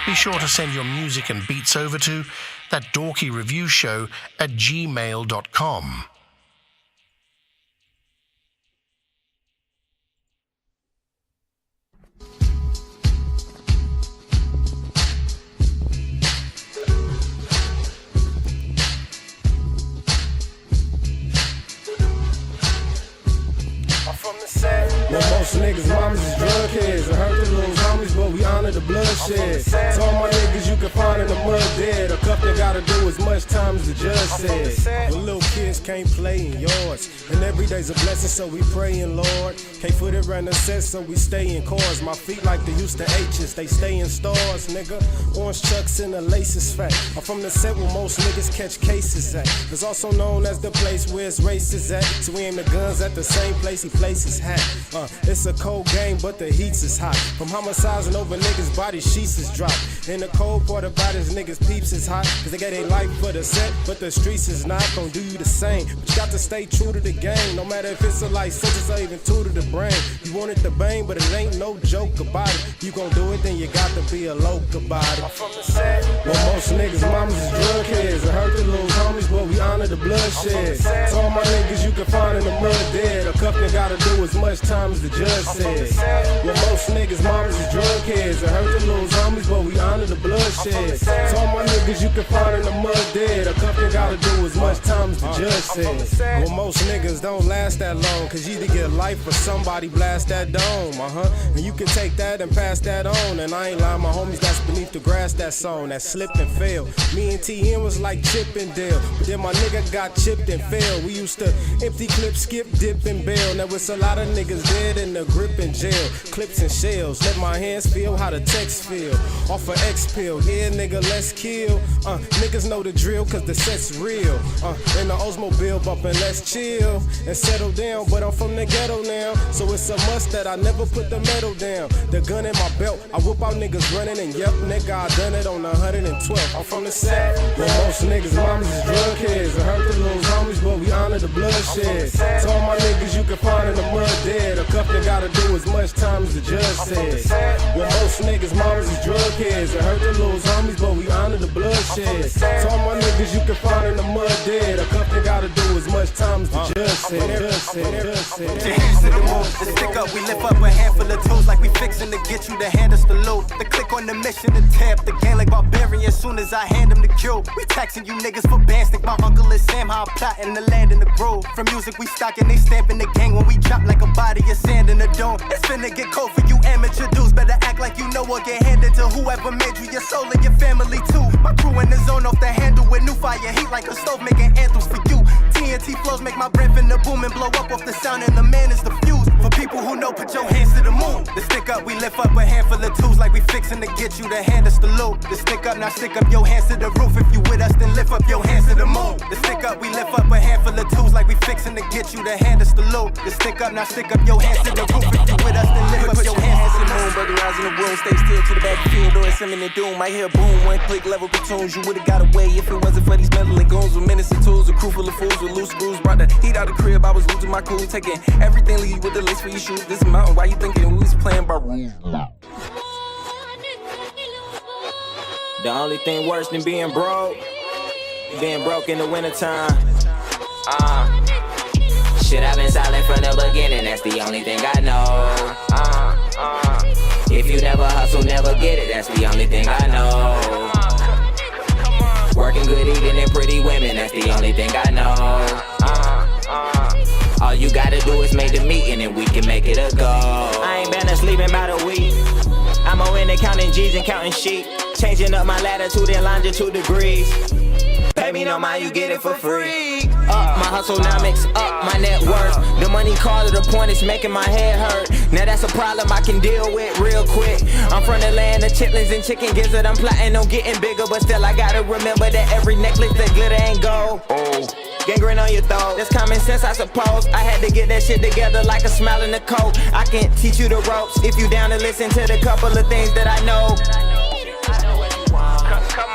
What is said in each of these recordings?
Be sure to send your music and beats over to ThatDorkyReviewShow@gmail.com. Well, most niggas' mamas is drug heads. I hurt the little homies, but we honor the bloodshed. To all my niggas you can find in the mud dead. A cup that gotta do as much time as the judge said. Well, little kids can't play in yards, and every day's a blessing, so we praying, Lord. Can't foot it around the set, so we stay in cars. My feet like they used to H's, they stay in stars, nigga. Orange chucks and the laces fat. I'm from the set where most niggas catch cases at. It's also known as the place where it's races at. So we aim the guns at the same place he places hat. It's a cold game, but the heats is hot. From homicizing over niggas, body sheets is dropped. And the cold part about his niggas peeps is hot. Cause they got their life for the set, but the streets is not gonna do you the same. But you got to stay true to the game, no matter if it's a life sentence or even two to the brain. You want it to bang, but it ain't no joke about it. You gon' do it, then you got to be a loc about it. I'm from the set. Well, most niggas' mamas is drug heads. I hurt the little homies, but we honor the bloodshed. To all my niggas you can find in the mud dead. A cup that gotta do as much time as the judge said. Well, most niggas' mamas is drug heads. I hurt the little homies, but we honor the bloodshed. To all my niggas you can find in the mud dead. A cup that gotta do as much time as the judge said. Well, most niggas don't last that long, cause you either get life or somebody blast that dome, And you can take that and pass that on. And I ain't lying, my homies that's beneath the grass, that song, that slipped and fell. Me and TN was like Chip and Dale, but then my nigga got chipped and fell. We used to empty clip, skip, dip, and bail. Now it's a lot of niggas dead in the grip in jail. Clips and shells, let my hands feel how the text feel. Off of X pill, yeah nigga, let's kill. Niggas know the drill cause the set's real. In the Oldsmobile bumpin', let's chill and settle down. But I'm from the ghetto now, so it's a must that I never put the metal down. The gun in my belt, I whoop out niggas running, and yep, nigga, I done it on 112. I'm from the set. Well, most niggas' mamas is drug heads. I hurt the little homies, but we honor the bloodshed. To all my niggas you can find in the mud dead. A cup that gotta do as much time as the judge said. Well, most niggas' mamas is drug heads. I hurt the little homies, but we honor the bloodshed. To all my niggas you can find in the mud dead. A cup that gotta do as much time as the judge said. Put your hands to the moon, the stick up, we lift up a handful of tools like we fixin' to get you to hand us the loot. The click on the mission to tap the game like barbarian soon as I hand them the cue. We taxing you niggas for bands, think my uncle is Sam, how I'm plotting the land in the grove. From music we stocking, they stamping the gang when we drop like a body of sand in the dome. It's finna get cold for you amateur dudes, better act like you know or get handed to whoever made you, your soul and your family too. My crew in the zone off the handle with new fire heat like a stove making anthems for you. TNT flows make my brain finna boom and blow up off the sound, and the man is the fuse. For people who know, put your hands to the moon. The stick up, we lift up a handful of tools like we fixin' to get you to hand us the loot. The stick up, now stick up your hands to the roof. If you with us, then lift up your hands to the moon. The stick up, we lift up a handful of tools like we fixin' to get you to hand us the loot. The stick up, now stick up your hands to the roof. If you with us, then lift up your hands to the moon. Burglarize in the room, stay still to the battlefield or it's imminent doom. I hear boom, one click, level platoons. You would've got away if it wasn't for these meddling goons with menace and tools. A crew full of fools with loose screws. Brought the heat out the crib, I was losing my cool. Taking everything, leave with the lace for your shoes. This mountain, why you thinking we was playing by rules? The only thing worse than being broke in the wintertime. Shit, I've been silent from the beginning, that's the only thing I know. If you never hustle, never get it, that's the only thing I know. Working good, eating, and pretty women, that's the only thing I know. All you gotta do is make the meeting and we can make it a go. I ain't been asleep in about a week. I'm in there counting G's and counting sheep. Changing up my latitude and longitude degrees. Pay me no mind, you get it for free. Up my hustlenomics, up my net worth. The money call to the point it's making my head hurt. Now that's a problem I can deal with real quick. I'm from the land of chitlins and chicken gizzard. I'm plotting on getting bigger, but still I gotta remember that every necklace that glitter ain't gold. Gangrene on your throat, that's common sense I suppose. I had to get that shit together like a smile in the coat. I can teach you the ropes if you down to listen to the couple of things that I know. Come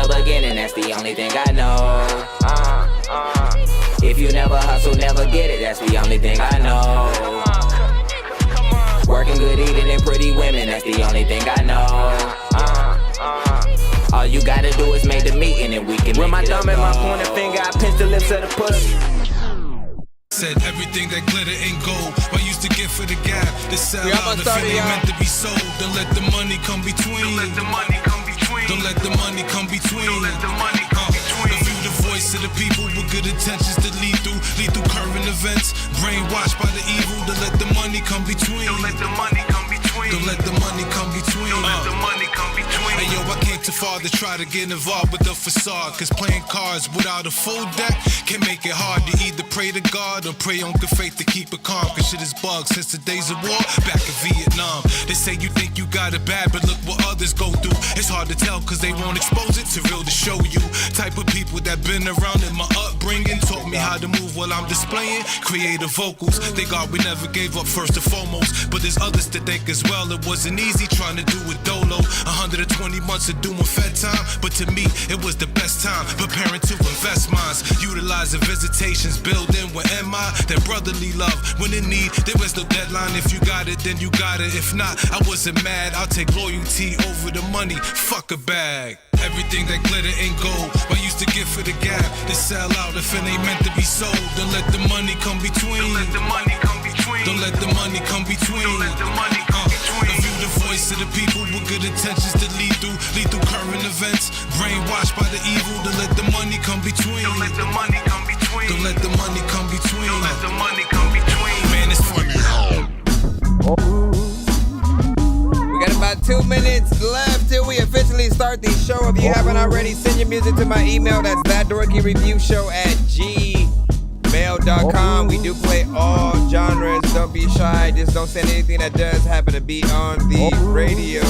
the beginning, that's the only thing I know. If you never hustle, never get it, that's the only thing I know. Working good, eating, and pretty women, that's the only thing I know. All you gotta do is make the meeting and we can. With my thumb and my pointer finger, I pinch the lips of the pussy. Said everything that glitter ain't gold. I used to get for the gap. This sell out if it ain't meant to be sold. Don't let the money come between. Don't let the money come between. Don't let the money come between. Don't let the money come between. If you the voice of the people with good intentions to lead through current events, brainwashed by the evil. Don't let the money come between. Don't let the money come between. Don't let the money come between. Don't let the money come between. Hey yo, I came too far to try to get involved with the facade. Cause playing cards without a full deck can make it hard to either pray to God or pray on good faith to keep it calm. Cause shit is bugged since the days of war back in Vietnam. They say you think you got it bad, but look what others go through. It's hard to tell cause they won't expose it to real to show you. Type of people that been around in my upbringing taught me how to move while I'm displaying creative vocals. They God we never gave up first and foremost. But there's others that think as well. It wasn't easy trying to do it dolo. 120 months of doing fed time, but to me it was the best time. Preparing to invest mines, utilizing visitations, building where am I? That brotherly love. When in need, there was no deadline. If you got it, then you got it. If not, I wasn't mad. I'll take loyalty over the money. Fuck a bag. Everything that glitter ain't gold. I used to get for the gap. They sell out if it ain't meant to be sold. Don't let the money come between. Don't let the money come between. Don't let the money come between. Don't let the money come between. If you the voice of the people with good intentions to lead through current events, brainwashed by the evil. Don't let the money come between. Don't let the money come between. Don't let the money come between. Don't let the money come between. Man, it's funny how. We got about 2 minutes left till we officially start the show. If you haven't already, send your music to my email. That's ThatDorkyReviewShow@gmail.com. We do play all genres. Don't be shy. Just don't send anything that does happen to be on the radio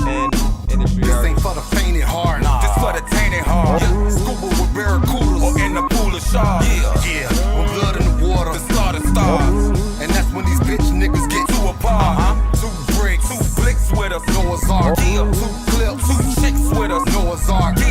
and industry. This ain't for the fainted heart. This for the tainted heart. Scuba with barracudas or in the pool of sharks. Yeah. When blood in the water, the slaughter starts. And that's when these bitch niggas get too apart. 2 bricks, 2 flicks with us, Noah's Ark. 2 clips, 2 chicks with us, Noah's Ark. 2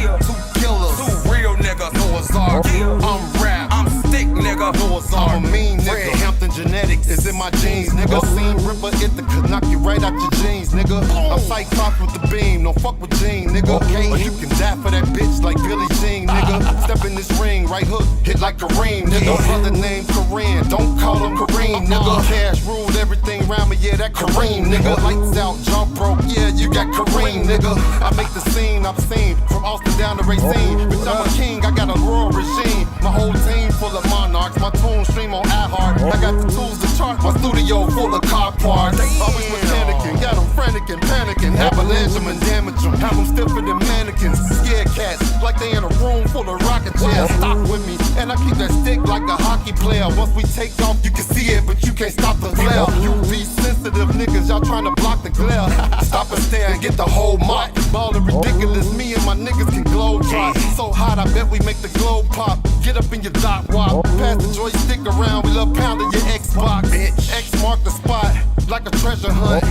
killers, 2 real niggas, Noah's Ark. I'm rap, I'm stick nigga, Noah's Ark. I'm a mean nigga. Hampton genetics is in my genes, nigga. Seen Ripper Ithaca could knock you right out your jeans, nigga. I'm Cyclops with the beam, don't fuck with Gene, nigga. Okay, or you can die for that bitch like Billie Jean, nigga. Step in this ring, right hook, hit like Kareem, nigga. Brother named Kareem, don't call him Kareem, nigga. Cash ruled everything around me, yeah, that Kareem, nigga. Lights out, jump broke, yeah, you got Kareem, nigga. I make the scene obscene, from Austin down to Racine. Bitch, I'm a king, I got a royal regime. My whole team full of monarchs, my tune stream on iHeart. I got the tools to chart, my studio full of car parts. Always was panicking, got them frantic and panicking. Avalanche them and damage them, have them stiffer than mannequins. Scared cats, like they in a room full of rocket chairs. Stop with me, and I keep that stick like a hockey player. Once we take off, you can see it, but you can't stop the glare. You be sensitive niggas, y'all trying to block the glare. Stop and stare and get the whole mop. Ballin' ridiculous, me and my niggas can glow drop. So hot, I bet we make the globe pop. Get up in your dot wop, pass the joystick around, we love pounding your Xbox. X mark the spot, like a treasure hunt.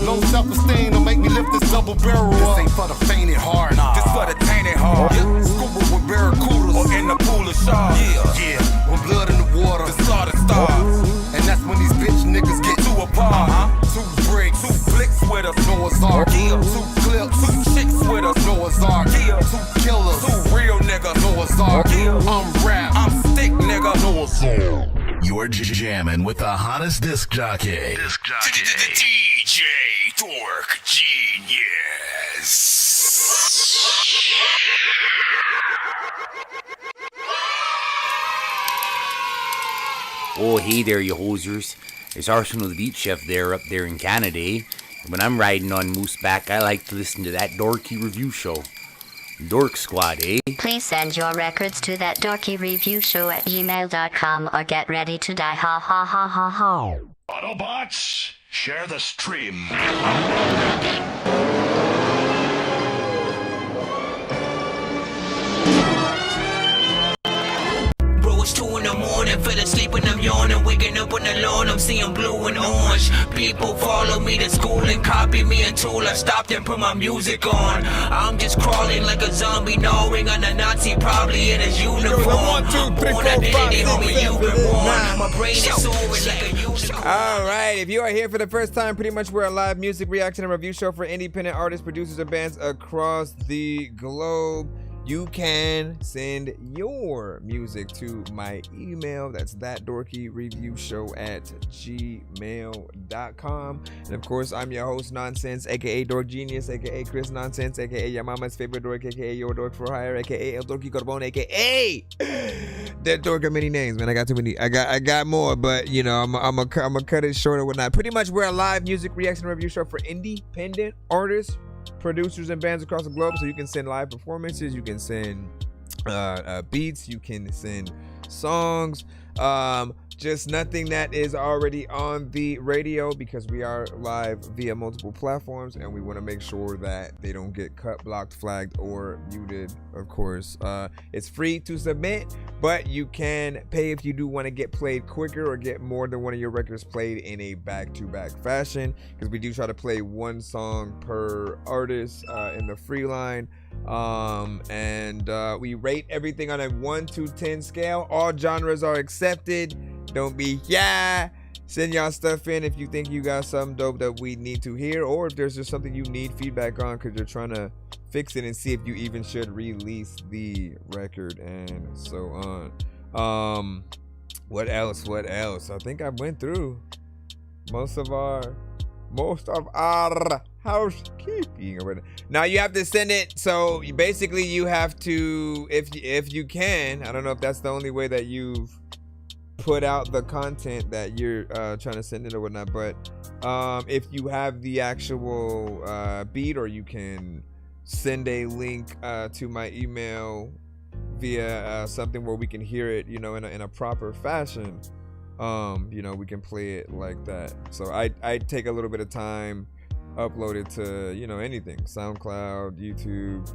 Low self-esteem to make me lift this double barrel up. This ain't for the fainted heart, this for the tainted heart. Scuba with barracudas or in the pool of sharks. Yeah. When blood in the water, the slaughter starts. And that's when these bitch niggas get too apart. 2 bricks, 2 flicks with us, Noah's Ark. 2 clips, 2 chicks with us, Noah's Ark. 2 killers, 2 real niggas, Noah's Ark. I'm rap, I'm stick nigga, Noah's Ark. You're jamming with the hottest disc jockey. DJ Dork Genius. Oh, hey there, you hosers. It's Arsenal the Beat Chef there up there in Canada, eh? When I'm riding on Mooseback, I like to listen to That Dorky Review Show. Dork Squad, eh? Please send your records to ThatDorkyReviewShow@gmail.com or get ready to die, ha ha ha ha ha. Autobots, share the stream. Bro, it's 2 in the morning. morning, fell asleep and I'm yawning, waking up on the lawn, I'm seeing blue and orange. People follow me to school and copy me until I stopped and put my music on. I'm just crawling like a zombie, gnawing on a Nazi, probably in his uniform. 1, 2, 3, 4, 5, 6, 7, 8, 9. My brain is soaring like a unicorn. All right, if you are here for the first time, pretty much we're a live music reaction and review show for independent artists, producers, and bands across the globe. You can send your music to my email. That's thatdorkyreviewshow@gmail.com. And of course, I'm your host, Nonsense, aka Dork Genius, aka Chris Nonsense, aka your mama's favorite dork, aka your dork for hire, aka El Dorky Corbone, aka that dork got many names, man. I got too many. I got more, but you know, I'm gonna cut it short or whatnot. Pretty much, we're a live music reaction review show for independent artists, producers, and bands across the globe. So you can send live performances, you can send beats, you can send songs, just nothing that is already on the radio, because we are live via multiple platforms and we want to make sure that they don't get cut, blocked, flagged, or muted. Of course, it's free to submit, but you can pay if you do want to get played quicker or get more than one of your records played in a back-to-back fashion, because we do try to play one song per artist in the free line. And we rate everything on a 1 to 10 scale. All genres are accepted. Don't be send y'all stuff in if you think you got something dope that we need to hear, or if there's just something you need feedback on because you're trying to fix it and see if you even should release the record, and so on. What else? I think I went through most of our housekeeping already. Now you have to send it, so basically you have to, if you can, I don't know if that's the only way that you've put out the content that you're trying to send it or whatnot, but if you have the actual beat, or you can send a link to my email via something where we can hear it, you know, in a proper fashion, you know, we can play it like that. So I take a little bit of time, upload it to, you know, anything, SoundCloud, YouTube,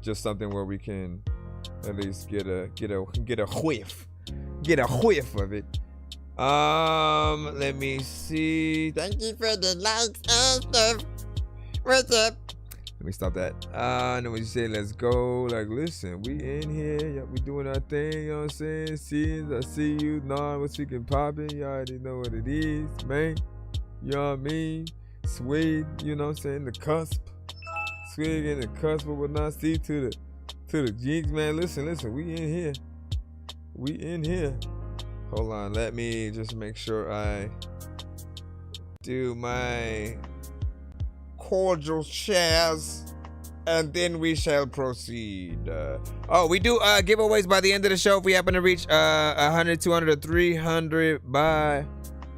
just something where we can at least get a whiff of it. Let me see. Thank you for the likes and stuff. What's up? Let me stop that. And then when you say let's go, like, listen, we in here, yeah, we doing our thing, you know what I'm saying? Scenes, I see you, nah, we're speaking popping, you already know what it is, man. You know what I mean? Swig, you know what I'm saying? The cusp. Swig in the cusp, but not see to the jigs, man. Listen, we in here. We in here. Hold on, let me just make sure I do my cordial shares, and then we shall proceed. We do giveaways by the end of the show. If we happen to reach 100, 200, or 300 by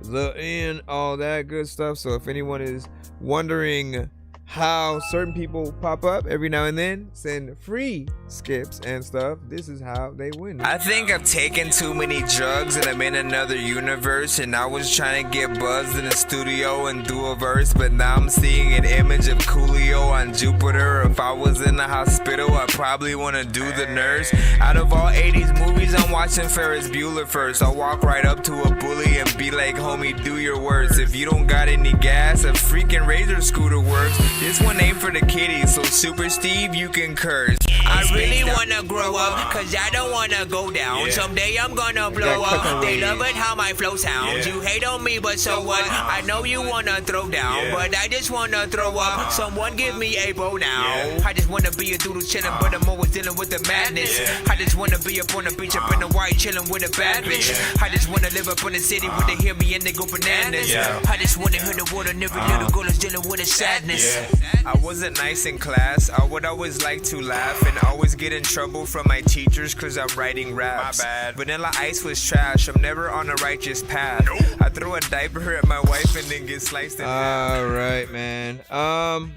the end, all that good stuff. So if anyone is wondering how certain people pop up every now and then, send free skips and stuff, this is how they win. I think I've taken too many drugs and I'm in another universe, and I was trying to get buzzed in the studio and do a verse, but now I'm seeing an image of Coolio on Jupiter. If I was in the hospital, I'd probably want to do the nurse. Out of all 80s movies, I'm watching Ferris Bueller first. I'll walk right up to a bully and be like, homie, do your worst. If you don't got any gas, a freaking Razor scooter works. This one ain't for the kiddies, so Super Steve, you can curse. I really wanna grow up, cause I don't wanna go down. Someday I'm gonna blow up. They love it how my flow sounds. You hate on me, but so what? I know you wanna throw down, but I just wanna throw up. Someone give me a bow now. I just wanna be a doodle chillin', but I'm always dealing with the madness. I just wanna be up on the beach, up in the white, chillin' with a bad bitch. I just wanna live up in the city where they hear me and they go bananas. I just wanna hear the word, and every little girl is dealing with a sadness. I wasn't nice in class. I would always like to laugh and always get in trouble from my teachers cause I'm writing raps. My bad. Vanilla Ice was trash. I'm never on a righteous path. I throw a diaper at my wife and then get sliced in half. All right, man. What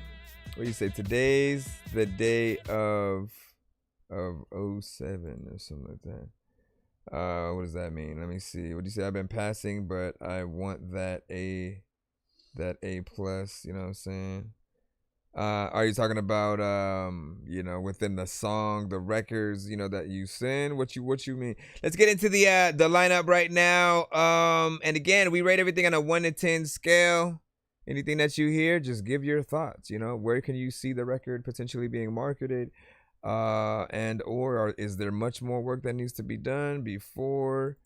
do you say? Today's the day of 07 or something like that. What does that mean? Let me see. What do you say? I've been passing, but I want that A plus, you know what I'm saying? Are you talking about you know, within the song, the records, you know, that you send? What you mean? Let's get into the lineup right now. And again, we rate everything on a 1 to 10 scale. Anything that you hear, just give your thoughts. You know, where can you see the record potentially being marketed? And or is there much more work that needs to be done before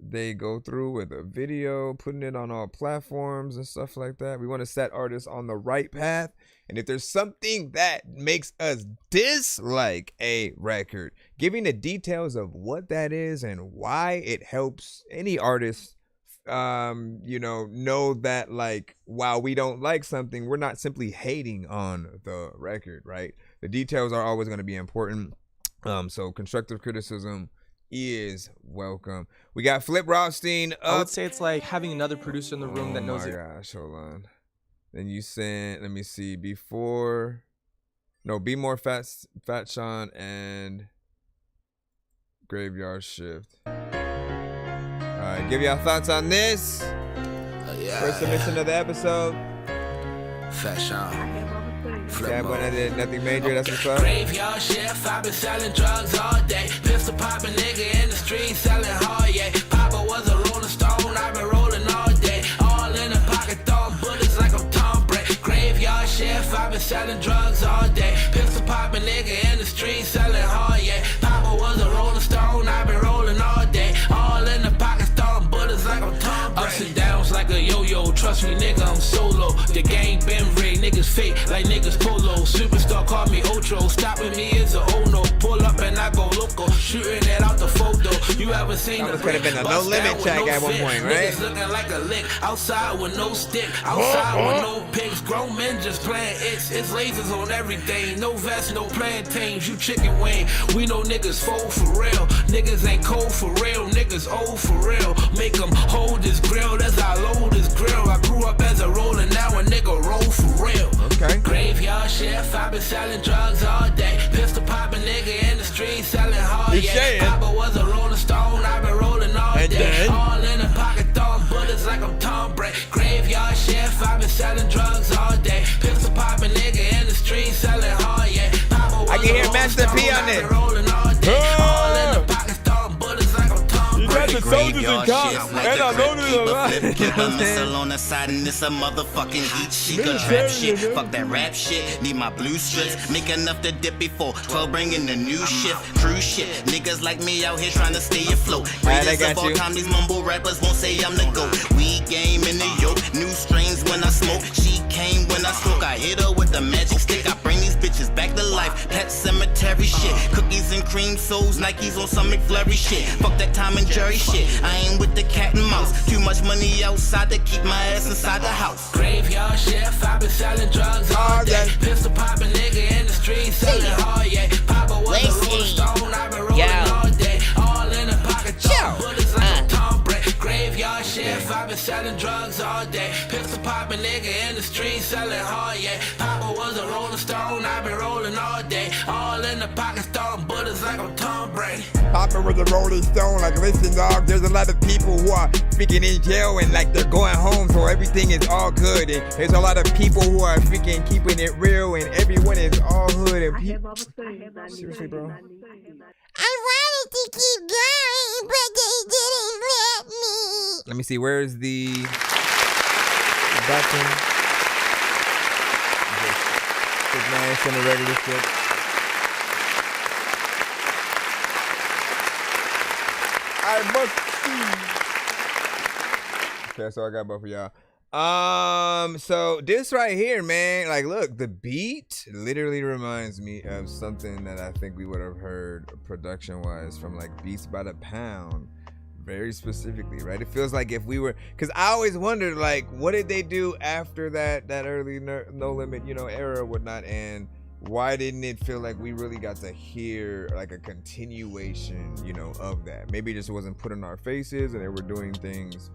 they go through with a video, putting it on all platforms and stuff like that? We want to set artists on the right path. And if there's something that makes us dislike a record, giving the details of what that is and why it helps any artist, you know that, like, while we don't like something, we're not simply hating on the record, right? The details are always going to be important. So constructive criticism is welcome. We got Flip Rothstein up. I would say it's like having another producer in the room that knows it. Oh my gosh, hold on. Then you sent, let me see, Be More Fat Sean and Graveyard Shift. Alright, give y'all thoughts on this. First submission of the episode. Fat Sean. Yeah, but I did nothing major, that's what's up. Graveyard shift, I've been selling drugs all day. Pistol popping nigga in the street selling hard, yeah. Papa was a rolling stone, I've been rolling all day. All in the pocket, throwing bullets like I'm Tom Brady. Graveyard shift, I've been selling drugs all day. Pistol popping nigga in the street selling hard, yeah. Papa was a rolling stone, I've been rolling all day. All in the pocket, throwing bullets like I'm Tom Brady. Ups and downs like a yo-yo, trust me nigga, I'm solo. The game been rigged, niggas fake like niggas polo. Superstar call me Otro, stopping me is a oh no. Pull up and I go loco, shooting it out the photo. You ever seen that could have been a no limit check at one point, right? Niggas looking like a lick, outside with no stick, outside with no pigs. Grown men just playing it's lasers on everything. No vest, no plantains, you chicken wing. We know niggas fold for real, niggas ain't cold for real, niggas old for real. Make them hold this grill as I load this grill. I grew up as a roller, now a nigga roll for real. Okay. Graveyard shift, I've been selling drugs all day. Pistol popping nigga in the street selling hard, yeah. Papa was a rolling stone, I've been rolling all day. All in the pocket, throwing bullets like I'm Tom Brady. Graveyard shift, I've been selling drugs all day. Pistol popping nigga in the street selling hard, yeah. Papa was I can hear Master P on it. Rolling all day. All in the pocket, throwing bullets like I'm Tom Brady. You got the soldiers and cops, and I know this a lot. Keep a missile on the side and it's a motherfucking heat. She could trap shit, fuck that rap shit. Need my blue strips, make enough to dip before 12, bringing the new shift. Cruise shit, niggas like me out here trying to stay afloat. Greatest of all time, these mumble rappers won't say I'm the GOAT. Weed game in the yoke, new strains when I smoke. She came when I stroke, I hit her with the magic stick. I bring these bitches back to life, Pet Cemetery shit. Cookies and cream soles, Nikes on some McFlurry shit. Fuck that Tom and Jerry shit, I ain't with the cat and mouse. Too much money outside to keep my ass inside the house. Graveyard shift, I've been selling drugs all day. Pistol popping nigga in the street selling hard, yeah. Papa was a rolling stone, I've been rolling all day. All in the pocket, throwing bullets like I'm Tom Brady. Graveyard shift, I've been selling drugs all day. Pistol popping nigga in the street selling hard, yeah. Papa was a rolling stone, I've been rolling all day. All in the pocket, throwing bullets like I'm Tom Brady. Papa was a rolling stone, like, listen dog, there's a lot of people who are freaking in jail and like they're going home, so everything is all good. And there's a lot of people who are freaking keeping it real and everyone is all hood and people. Seriously, bro? I wanted to keep going, but they didn't let me. Let me see, where's the button? Just nice and a regular clip. I must see. Okay, so I got both of y'all. So this right here, man, like, look, the beat literally reminds me of something that I think we would have heard production-wise from like Beats by the Pound, very specifically, right? It feels like if we were, because I always wondered, like, what did they do after that early No Limit, you know, era or whatnot, and why didn't it feel like we really got to hear like a continuation, you know, of that? Maybe it just wasn't put in our faces and they were doing things,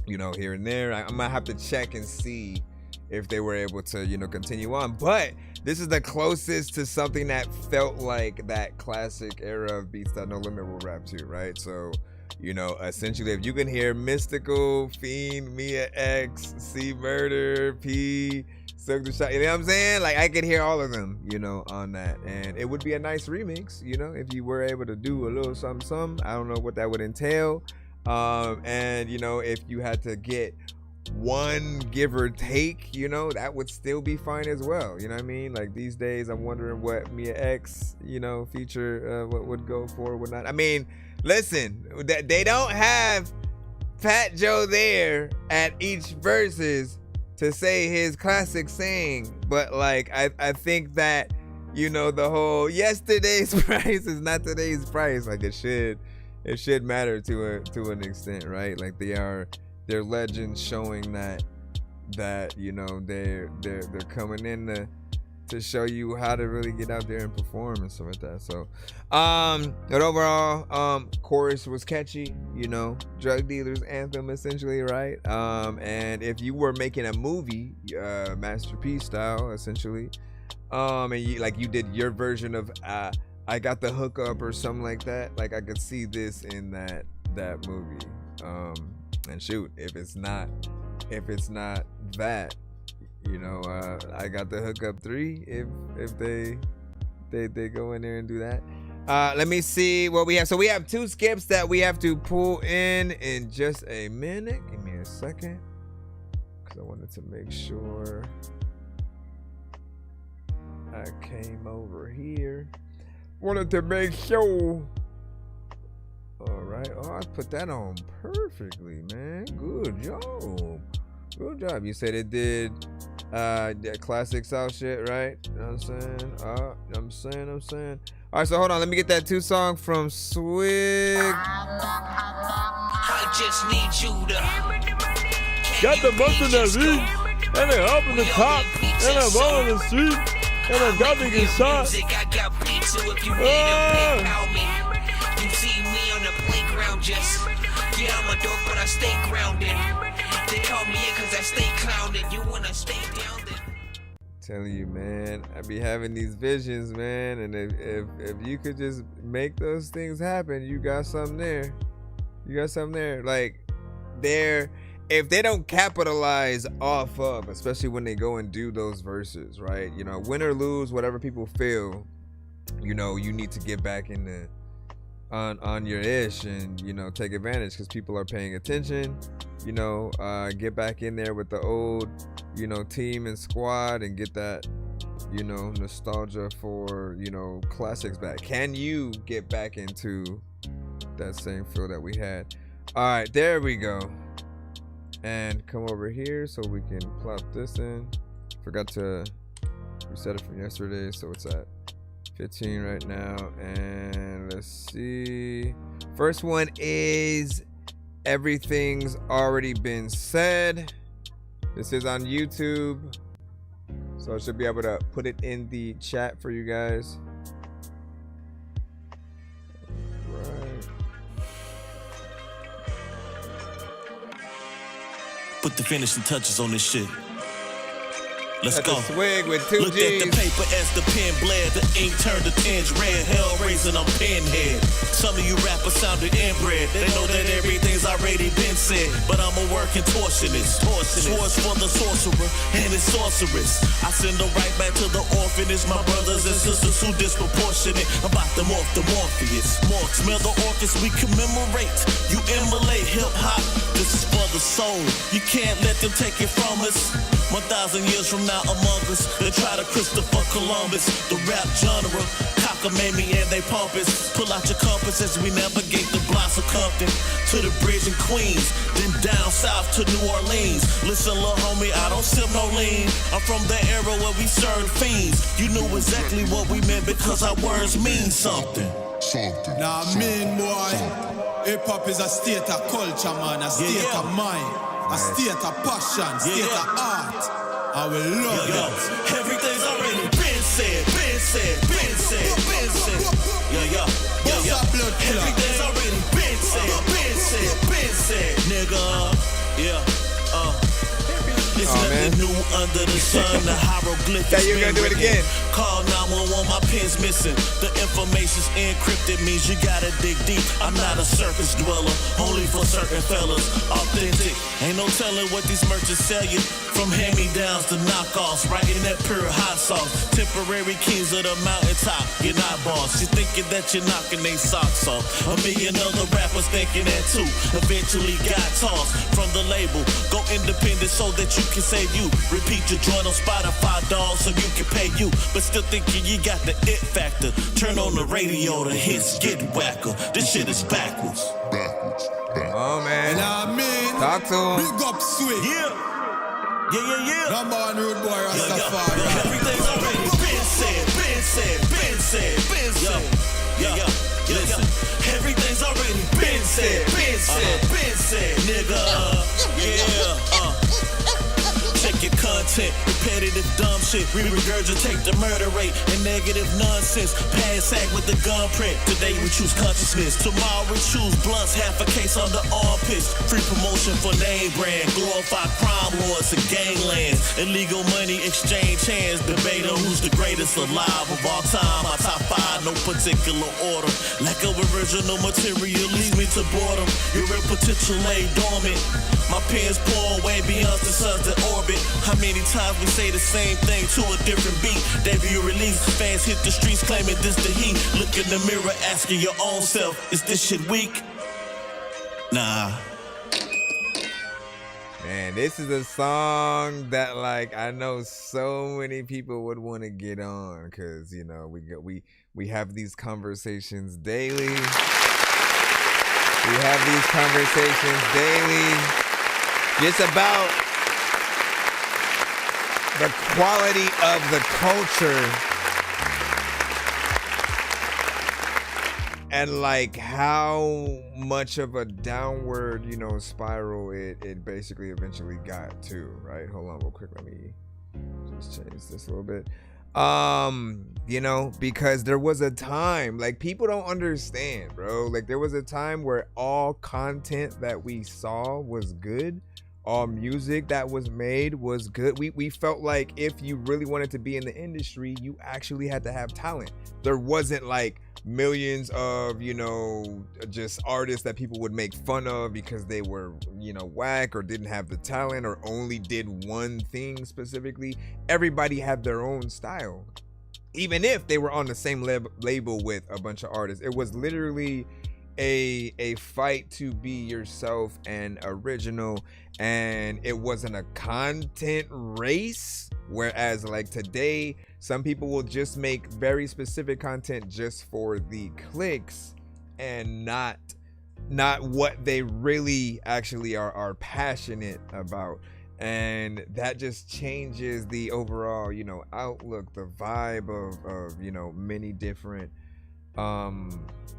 you know, here and there. I might have to check and see if they were able to, you know, continue on. But this is the closest to something that felt like that classic era of beats that No Limit will rap to, right? So, you know, essentially, if you can hear Mystical, Fiend, Mia X, C Murder, P, Silk the Shocker. You know what I'm saying? Like I could hear all of them, you know, on that, and it would be a nice remix, you know, if you were able to do a little something. I don't know what that would entail, and you know, if you had to get one give or take, you know, that would still be fine as well. You know what I mean? Like these days, I'm wondering what Mia X, you know, feature what would go for, would not. I mean, listen, they don't have Fat Joe there at each verses to say his classic saying, but like I think that, you know, the whole yesterday's price is not today's price. Like it should matter to an extent, right? Like they're legends, showing that you know they're coming in to show you how to really get out there and perform and stuff like that. So but overall, chorus was catchy, you know, drug dealer's anthem essentially, right? And if you were making a movie, masterpiece style essentially, and you did your version of I Got the Hookup or something like that, like I could see this in that movie. And shoot, if it's not that, you know, I Got the Hookup 3, if they go in there and do that. Let me see what we have. So we have 2 skips that we have to pull in just a minute. Give me a second, because I wanted to make sure I came over here. Wanted to make sure. All right. Oh, I put that on perfectly, man. Good job. Good job. You said it did classic South shit, right? You know what I'm saying? I'm saying. All right, so hold on. Let me get that 2 song from Swig. I just need you to got the bus in the beat, and they up in the top, and I'm on the street, and I'm got to get shot. I got beats, so if you need a pick out me, you see me on the playground just, yeah, I'm a dork, but I stay grounded. They call me in cause I stay clowned, you wanna stay down there. Telling you, man, I be having these visions, man, and if you could just make those things happen, you got something there. You got something there. Like, if they don't capitalize off of, especially when they go and do those verses, right? You know, win or lose, whatever people feel, you know, you need to get back in the on your ish and, you know, take advantage because people are paying attention. You know, get back in there with the old, you know, team and squad and get that, you know, nostalgia for, you know, classics back. Can you get back into that same feel that we had? All right, there we go. And come over here so we can plop this in. Forgot to reset it from yesterday, so it's at 15 right now. And let's see. First one is Everything's Already Been Said. This is on YouTube, so I should be able to put it in the chat for you guys. Right. Put the finishing touches on this shit. Let's go. Swig with 2 Look G's. at the paper as the pen bled. The ink turned the tinge red. Hell raising, I'm pinhead. Some of you rappers sounded inbred. They know that everything's already been said. But I'm a working torsionist. Swords for the sorcerer and his sorceress. I send them right back to the orphanage. My brothers and sisters who disproportionate. About them off the Morpheus. Smell the orchis we commemorate. You immolate hip hop. This is for the soul. You can't let them take it from us. 1,000 years from now among us, they try to Christopher Columbus, the rap genre, cockamamie and they pompous. Pull out your compass as we navigate the blocks of Compton to the bridge in Queens, then down south to New Orleans. Listen, little homie, I don't sip no lean. I'm from the era where we served fiends. You knew exactly what we meant because our words mean something. Nah, mean boy, hip hop is a state of culture, man, a state of mind. A state of passion, state of art. I will love it. Everything's already been said, been said, been said, been said. Everything's already been said, been said, been said, nigga. Listen, new under the sun. The hieroglyphics. Yeah, you're gonna do it again. Call 911, my pen's missing. The information's encrypted, means you gotta dig deep. I'm not a surface dweller, only for certain fellas. Authentic, ain't no telling what these merchants sell you. From hand-me-downs to knockoffs, right in that pure hot sauce. Temporary kings of the mountaintop, you're not boss. You're thinking that you're knocking they socks off. A million other rappers thinking that too. Eventually got tossed from the label. Go independent so that you can save you. Repeat your joint on Spotify, dog, so you can pay you. But still thinking you got the it factor. Turn on the radio, the hits get whacker. This shit is backwards. Oh man. And I mean, talk to him. Big up sweet. Yeah. Number one rude boy, Rastafari. Everything's already been said. Listen. Everything's already been said. Nigga. Check your content, repetitive dumb shit. We regurgitate the murder rate and negative nonsense. Pass act with the gun print. Today we choose consciousness. Tomorrow we choose blunts, half a case under armpits. Free promotion for name brand. Glorify crime lords and ganglands. Illegal money exchange hands. Debate on who's the greatest alive of all time. My top 5, no particular order. Lack of original material leads me to boredom. Your real potential lay dormant. My pen's pour way beyond the suns that orbit. How many times we say the same thing to a different beat? Debut release, fans hit the streets claiming this the heat. Look in the mirror, asking your own self, is this shit weak? Nah. Man, this is a song that, like, I know so many people would want to get on because, you know, we have these conversations daily. We have these conversations daily just about the quality of the culture and like how much of a downward, you know, spiral it basically eventually got to, right? Hold on real quick, let me just change this a little bit. You know, because there was a time, like, people don't understand, bro. Like, there was a time where all content that we saw was good. All music that was made was good. We felt like if you really wanted to be in the industry, you actually had to have talent. There wasn't like millions of, you know, just artists that people would make fun of because they were, you know, whack or didn't have the talent or only did one thing specifically. Everybody had their own style, even if they were on the same label with a bunch of artists. It was literally a fight to be yourself and original, and it wasn't a content race. Whereas like today, some people will just make very specific content just for the clicks and not what they really actually are passionate about. And that just changes the overall, you know, outlook, the vibe of you know, many different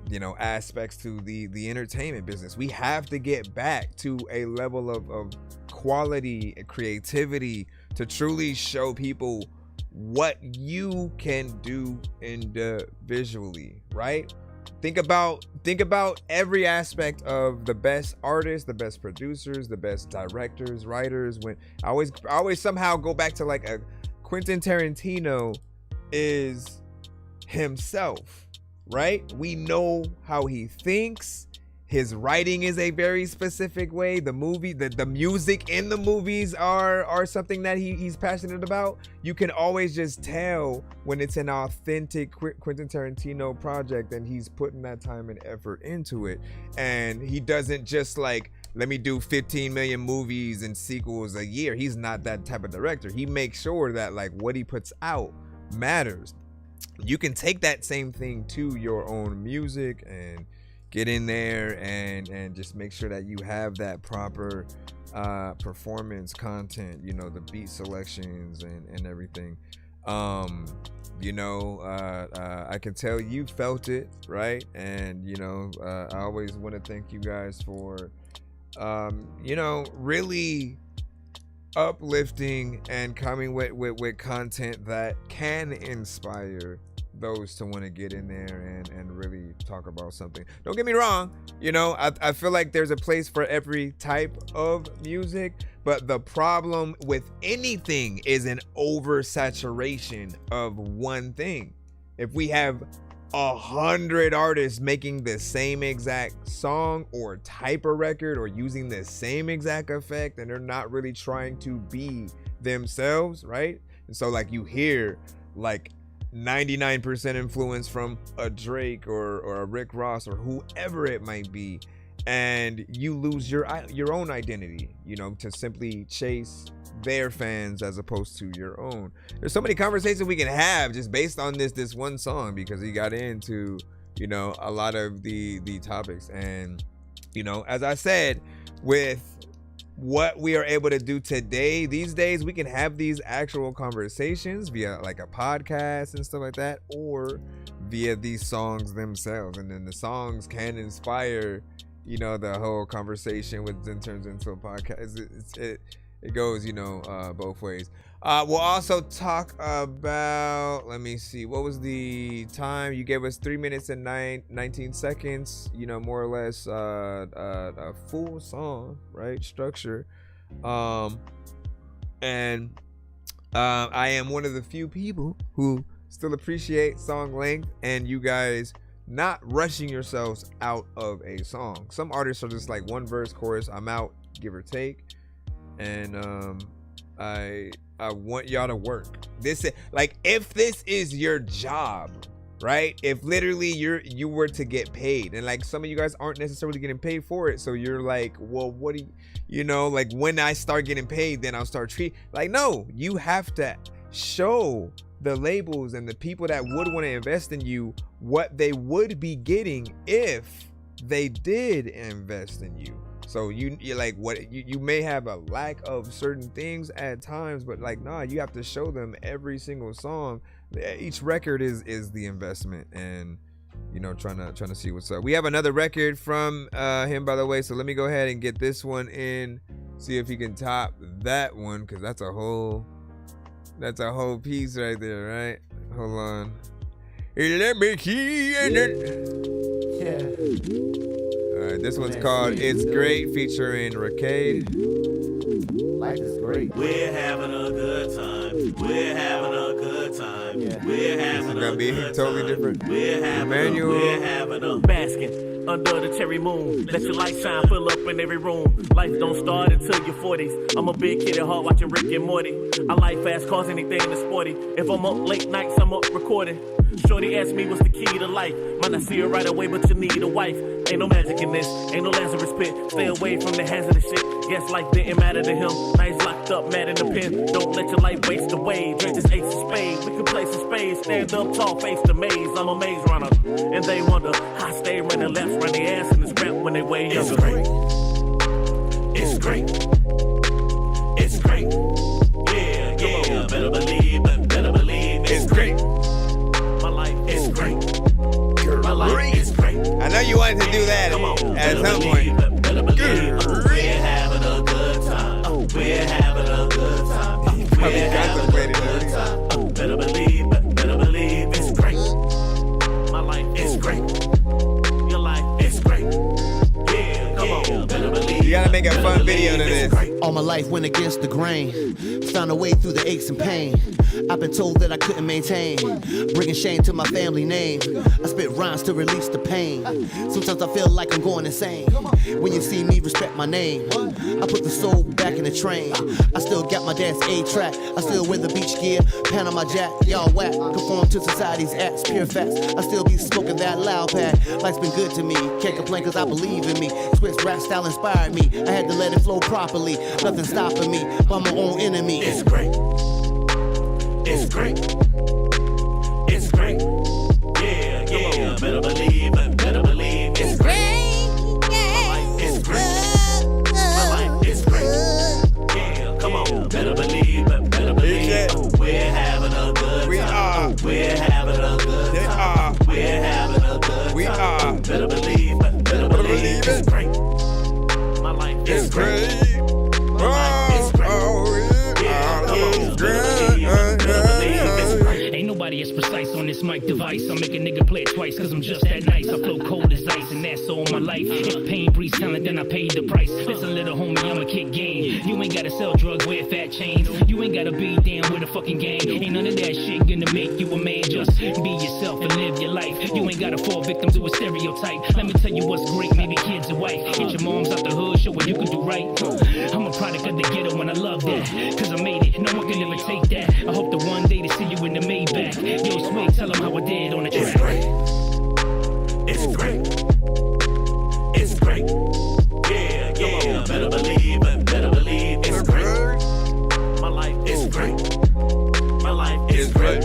you know, aspects to the entertainment business. We have to get back to a level of quality and creativity to truly show people what you can do individually, right? Think about every aspect of the best artists, the best producers, the best directors, writers. When I always somehow go back to like a Quentin Tarantino is himself, right? We know how he thinks. His writing is a very specific way. The music in the movies are something that he's passionate about. You can always just tell when it's an authentic Quentin Tarantino project and he's putting that time and effort into it. And he doesn't just like, let me do 15 million movies and sequels a year. He's not that type of director. He makes sure that like what he puts out matters. You can take that same thing to your own music and get in there and just make sure that you have that proper performance content, you know, the beat selections and everything. You know, I can tell you felt it, right? And, you know, I always want to thank you guys for, you know, really uplifting and coming with content that can inspire those to want to get in there and really talk about something. Don't get me wrong, you know, I feel like there's a place for every type of music, but the problem with anything is an oversaturation of one thing. If we have 100 artists making the same exact song or type of record or using the same exact effect, and they're not really trying to be themselves, right? And so like you hear like 99% influence from a Drake or a Rick Ross or whoever it might be, and you lose your own identity, you know, to simply chase their fans as opposed to your own. There's so many conversations we can have just based on this one song, because he got into, you know, a lot of the topics. And, you know, as I said, with what we are able to do today, these days, we can have these actual conversations via like a podcast and stuff like that, or via these songs themselves. And then the songs can inspire, you know, the whole conversation, which then turns into a podcast. It goes, you know, both ways. We'll also talk about, let me see, what was the time? You gave us 3 minutes and 19 seconds, you know, more or less a full song, right? Structure. And I am one of the few people who still appreciate song length, and you guys not rushing yourselves out of a song. Some artists are just like one verse, chorus, I'm out, give or take. And I want y'all to work. This is like, if this is your job, right? If literally you were to get paid, and like some of you guys aren't necessarily getting paid for it, so you're like, well, what do you know, like when I start getting paid, then I'll start treating. Like, no, you have to show the labels and the people that would want to invest in you what they would be getting if they did invest in you. So you're like, what you may have a lack of certain things at times, but like, nah, you have to show them every single song. Each record is the investment, and you know, trying to see what's up. We have another record from him, by the way. So let me go ahead and get this one in, see if he can top that one, because that's a whole piece right there, right? Hold on. Let me key in it. Yeah. This one's called It's Great, featuring Ricade. Life is great. We're having a good time. We're having a good time. Yeah. We're having a good time. Totally different. We're having a basking under the cherry moon. Let your light shine, fill up in every room. Life don't start until your 40s. I'm a big kid at heart watching Rick and Morty. I like fast cars, anything that's sporty. If I'm up late nights, I'm up recording. Shorty asked me what's the key to life. Might not see her right away, but you need a wife. Ain't no magic in this, ain't no Lazarus pit. Stay away from the hazardous shit. Guess life didn't matter to him. Nice locked up, mad in the pen. Don't let your life waste away. Drink this ace of spades. We can play some spades. Stand up tall, face the maze. I'm a maze runner. And they wonder, I stay running left, run their ass in this rap when they weigh up. It's great. It's great. It's great. Yeah, yeah. Better believe it's great. My life is great. My life is great. I know you wanted to do that at some point. We're having a good time. We're having a good time. We're having a good time. Better believe it's great. My life is great. Your life is great. Yeah, come on. Better believe. You gotta make a fun video to this. All my life went against the grain. Found a way through the aches and pain. I've been told that I couldn't maintain, bringing shame to my family name. I spit rhymes to release the pain. Sometimes I feel like I'm going insane. When you see me, respect my name. I put the soul back in the train. I still got my dad's A-track. I still wear the beach gear, Panama Jack. Y'all whack, conform to society's acts, pure facts. I still be smoking that loud pad. Life's been good to me, can't complain cause I believe in me. Twist rap style inspired me. I had to let it flow properly. Nothing stopping me, by my own enemy. It's great. It's great. It's great. Yeah, yeah. Better believe it's great. My life is great. My life is great. Yeah, come on. Better believe. We're having a good time. We're having a good time. We're having a good time. Better believe it's great. My life is great. My life is great. Yeah, come on. Ain't nobody as precise on this mic device. I'll make a nigga play it twice, cause I'm just that nice. I flow cold as ice, and that's all my life. If pain breeds talent, then I paid the price. Listen, little homie, I'ma kick game. You ain't gotta sell drugs, wear fat chains. You ain't gotta be down with a fucking gang. Ain't none of that shit gonna make you a man. Just be yourself and live your life. You ain't gotta fall victim to a stereotype. Let me tell you what's great, maybe kids and wife. Get your moms out the hood, show what you can do right. I'm a product of the ghetto and I love that, cause I made it, no one can ever take that. I hope the one day to see you in the Maybach. Yo, Swig, tell them how I did on the track. It's great. It's great. Yeah, yeah. Better believe it. Better believe it's great. My life is great. My life is great.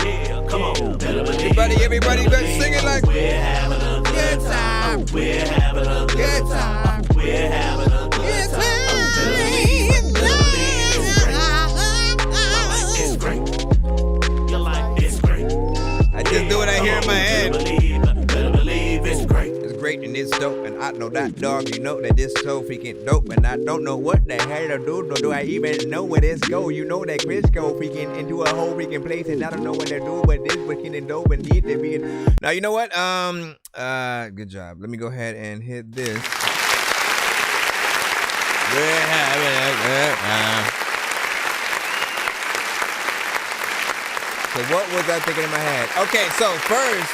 Yeah, come on. Better believe Everybody, better sing it like we're having a good time. We're having a good time. We're having a good time. Better believe it's great. My life is great. Your life is great. I just do what I hear in my head. Better believe it's great. It's great and it's dope, and I know that dog. You know that this so freaking dope, and I don't know what the hell to do. Nor do I even know where this go. You know that Chris go freaking into a whole freaking place, and I don't know what to do. But this freaking dope and need to be. Now you know what? Good job. Let me go ahead and hit this. We're having a good time. So what was I thinking in my head? Okay, so first,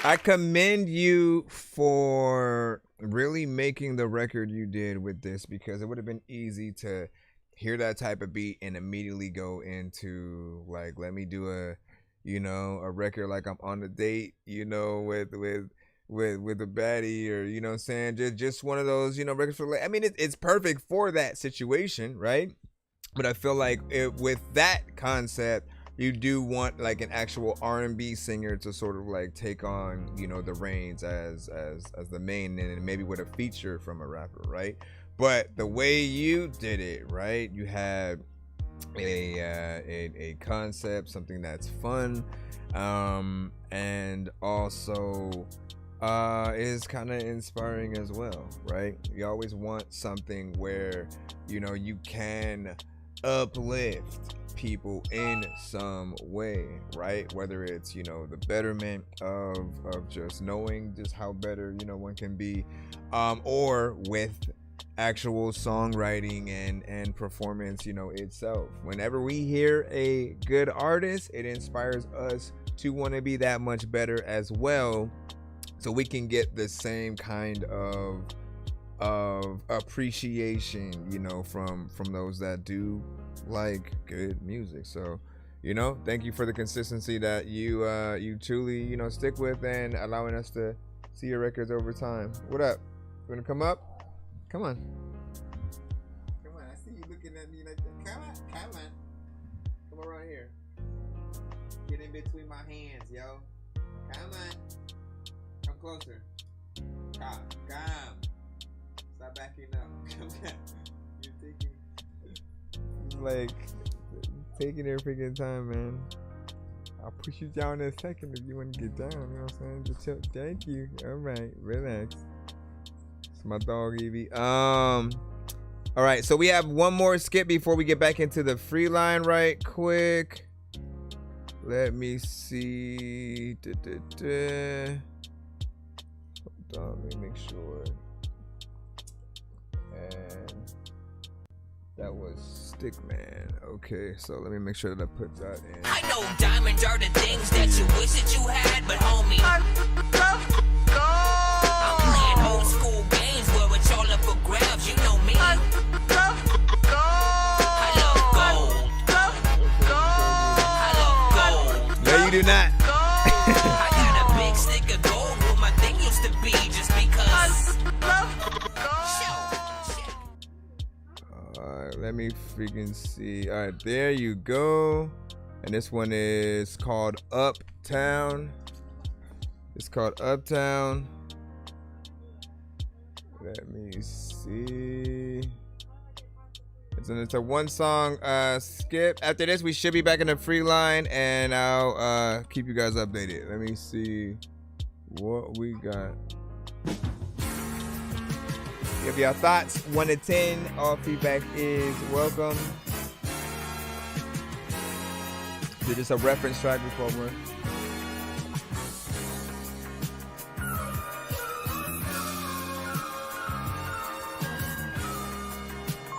I commend you for really making the record you did with this, because it would have been easy to hear that type of beat and immediately go into like, let me do a record like I'm on a date, with a baddie, or you know what I'm saying, just one of those, records for like, I mean, it's perfect for that situation, right? But I feel like with that concept, you do want like an actual R&B singer to sort of like take on, the reins as the main, and maybe with a feature from a rapper, right? But the way you did it, right? You had a concept, something that's fun, and also is kind of inspiring as well, right? You always want something where you can uplift people in some way, right? Whether it's the betterment of just knowing just how better one can be, or with actual songwriting and performance itself. Whenever we hear a good artist, it inspires us to want to be that much better as well, so we can get the same kind of appreciation from those that do like good music. So thank you for the consistency that you truly stick with, and allowing us to see your records over time. What up? You wanna come up? Come on, I see you looking at me like that. Come around here, get in between my hands, yo. Come closer. Come. Stop backing up. Come on. You're taking your freaking time, man. I'll push you down in a second if you want to get down. You know what I'm saying? Just chill. Thank you. All right, relax. It's my dog Evie. All right, so we have one more skip before we get back into the free line right quick. Let me see. Hold on, let me make sure. And that was Stickman. Okay, so let me make sure that I put that in. I know diamonds are the things that you wish that you had, but homie, I'm playing old school games where it's all up for grabs. You know me. I love gold. No, you do not. I got a big stick of gold where my thing used to be, just because. Alright, let me freaking see. Alright, there you go. And this one is called Uptown. It's called Uptown. Let me see. It's a one song skip. After this, we should be back in the free line, and I'll keep you guys updated. Let me see what we got. Give your thoughts 1 to 10. All feedback is welcome. Did this a reference track before, bro?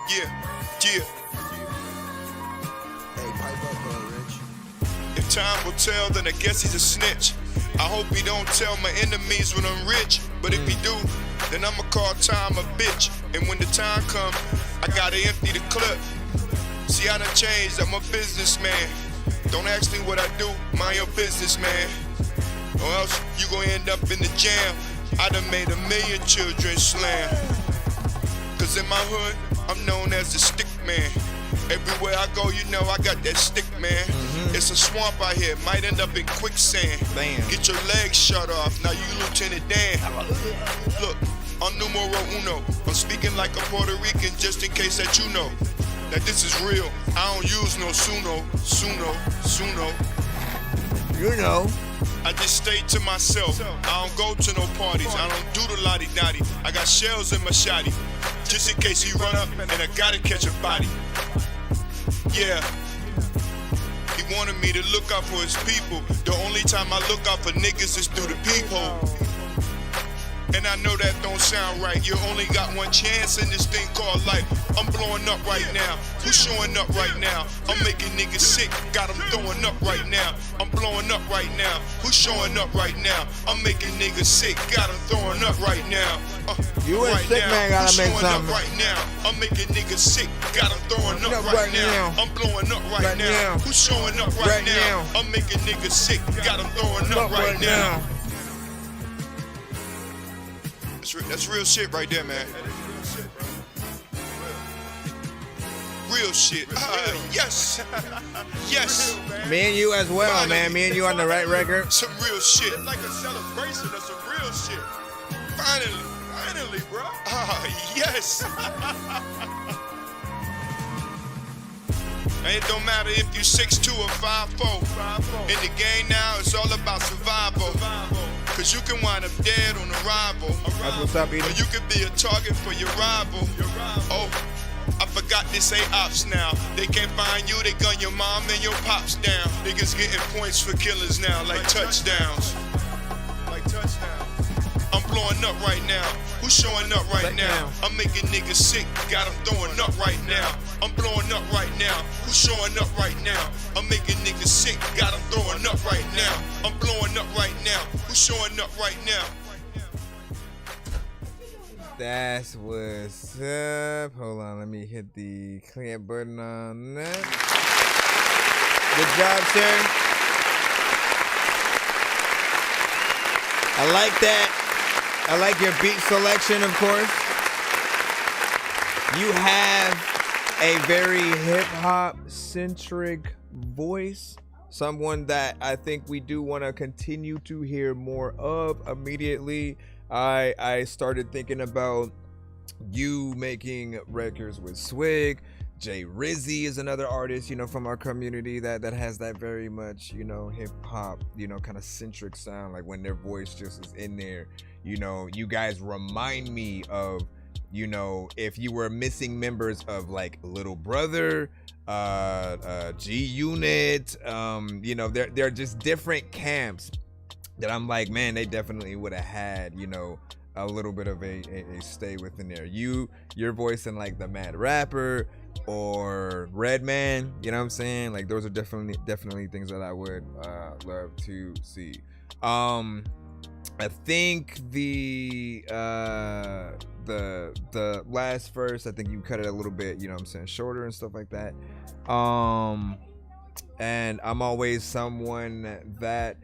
Yeah. Hey, pipe up, Rich. If time will tell, then I guess he's a snitch. I hope he don't tell my enemies when I'm rich. But if he do, then I'ma call time a bitch. And when the time come, I gotta empty the clip. See, I done changed, I'm a businessman. Don't ask me what I do, mind your business, man. Or else you gon' end up in the jam. I done made 1 million children slam. Cause in my hood, I'm known as the stick man. Everywhere I go, you know I got that stick, man. It's a swamp out here, might end up in quicksand. Get your legs shut off, now you Lieutenant Dan. Look, I'm numero uno. I'm speaking like a Puerto Rican just in case that you know that this is real. I don't use no suno. You know. I just stay to myself. I don't go to no parties. I don't do the lottie-dottie. I got shells in my shotty, just in case he run up and I gotta catch a body. Yeah. He wanted me to look out for his people. The only time I look out for niggas is through the peephole. And I know that don't sound right. You only got one chance in this thing called life. I'm blowing up right now. Who's showing up right now? I'm making niggas sick. Got them throwing up right now. I'm blowing up right now. Who's showing up right now? I'm making niggas sick. Got them throwing up right now. You and Sick Man gotta make something. Right now. I'm making niggas sick. Got them throwing up right now. I'm blowing up right now. Who's showing up right now? I'm making niggas sick. Got them throwing up right now. That's real shit right there, man. Real shit. Yes. Yes. Me and you as well, finally, man. Me and you on the right record. Some real shit. It's like a celebration of some real shit. Finally, bro. Yes. And it don't matter if you 6'2" or 5'4". In the game now, it's all about survival. Cause you can wind up dead on arrival. That's what's up, Edie. Or you could be a target for your rival. Oh, I forgot this ain't ops now. They can't find you, they gun your mom and your pops down. Niggas getting points for killers now, like touchdowns. I'm blowing up right now. Who's showing up right now? I'm making niggas sick, got them throwing up right now. I'm blowing up right now. Who's showing up right now? I'm making niggas sick, got them throwing up right now. I'm blowing up right now. Who's showing up right now? That's what's up. Hold on, let me hit the clear button on that. Good job, sir. I like that. I like your beat selection, of course. You have a very hip-hop centric voice. Someone that I think we do want to continue to hear more of. Immediately, I started thinking about you making records with Swig. Jay Rizzy is another artist, from our community that has that very much, hip hop, kind of centric sound. Like when their voice just is in there, you guys remind me of, if you were missing members of like Little Brother, G Unit, they're just different camps that I'm like, man, they definitely would have had, a little bit of a stay within there. Your voice in like the Mad Rapper or Redman, you know what I'm saying? Like those are definitely things that I would love to see. I think the last verse, I think you cut it a little bit, shorter and stuff like that. And I'm always someone that,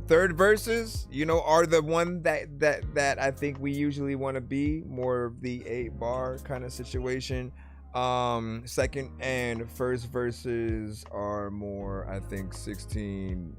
third verses, are the one that I think we usually want to be, more of the 8-bar kind of situation. Second and first verses are more, I think, 16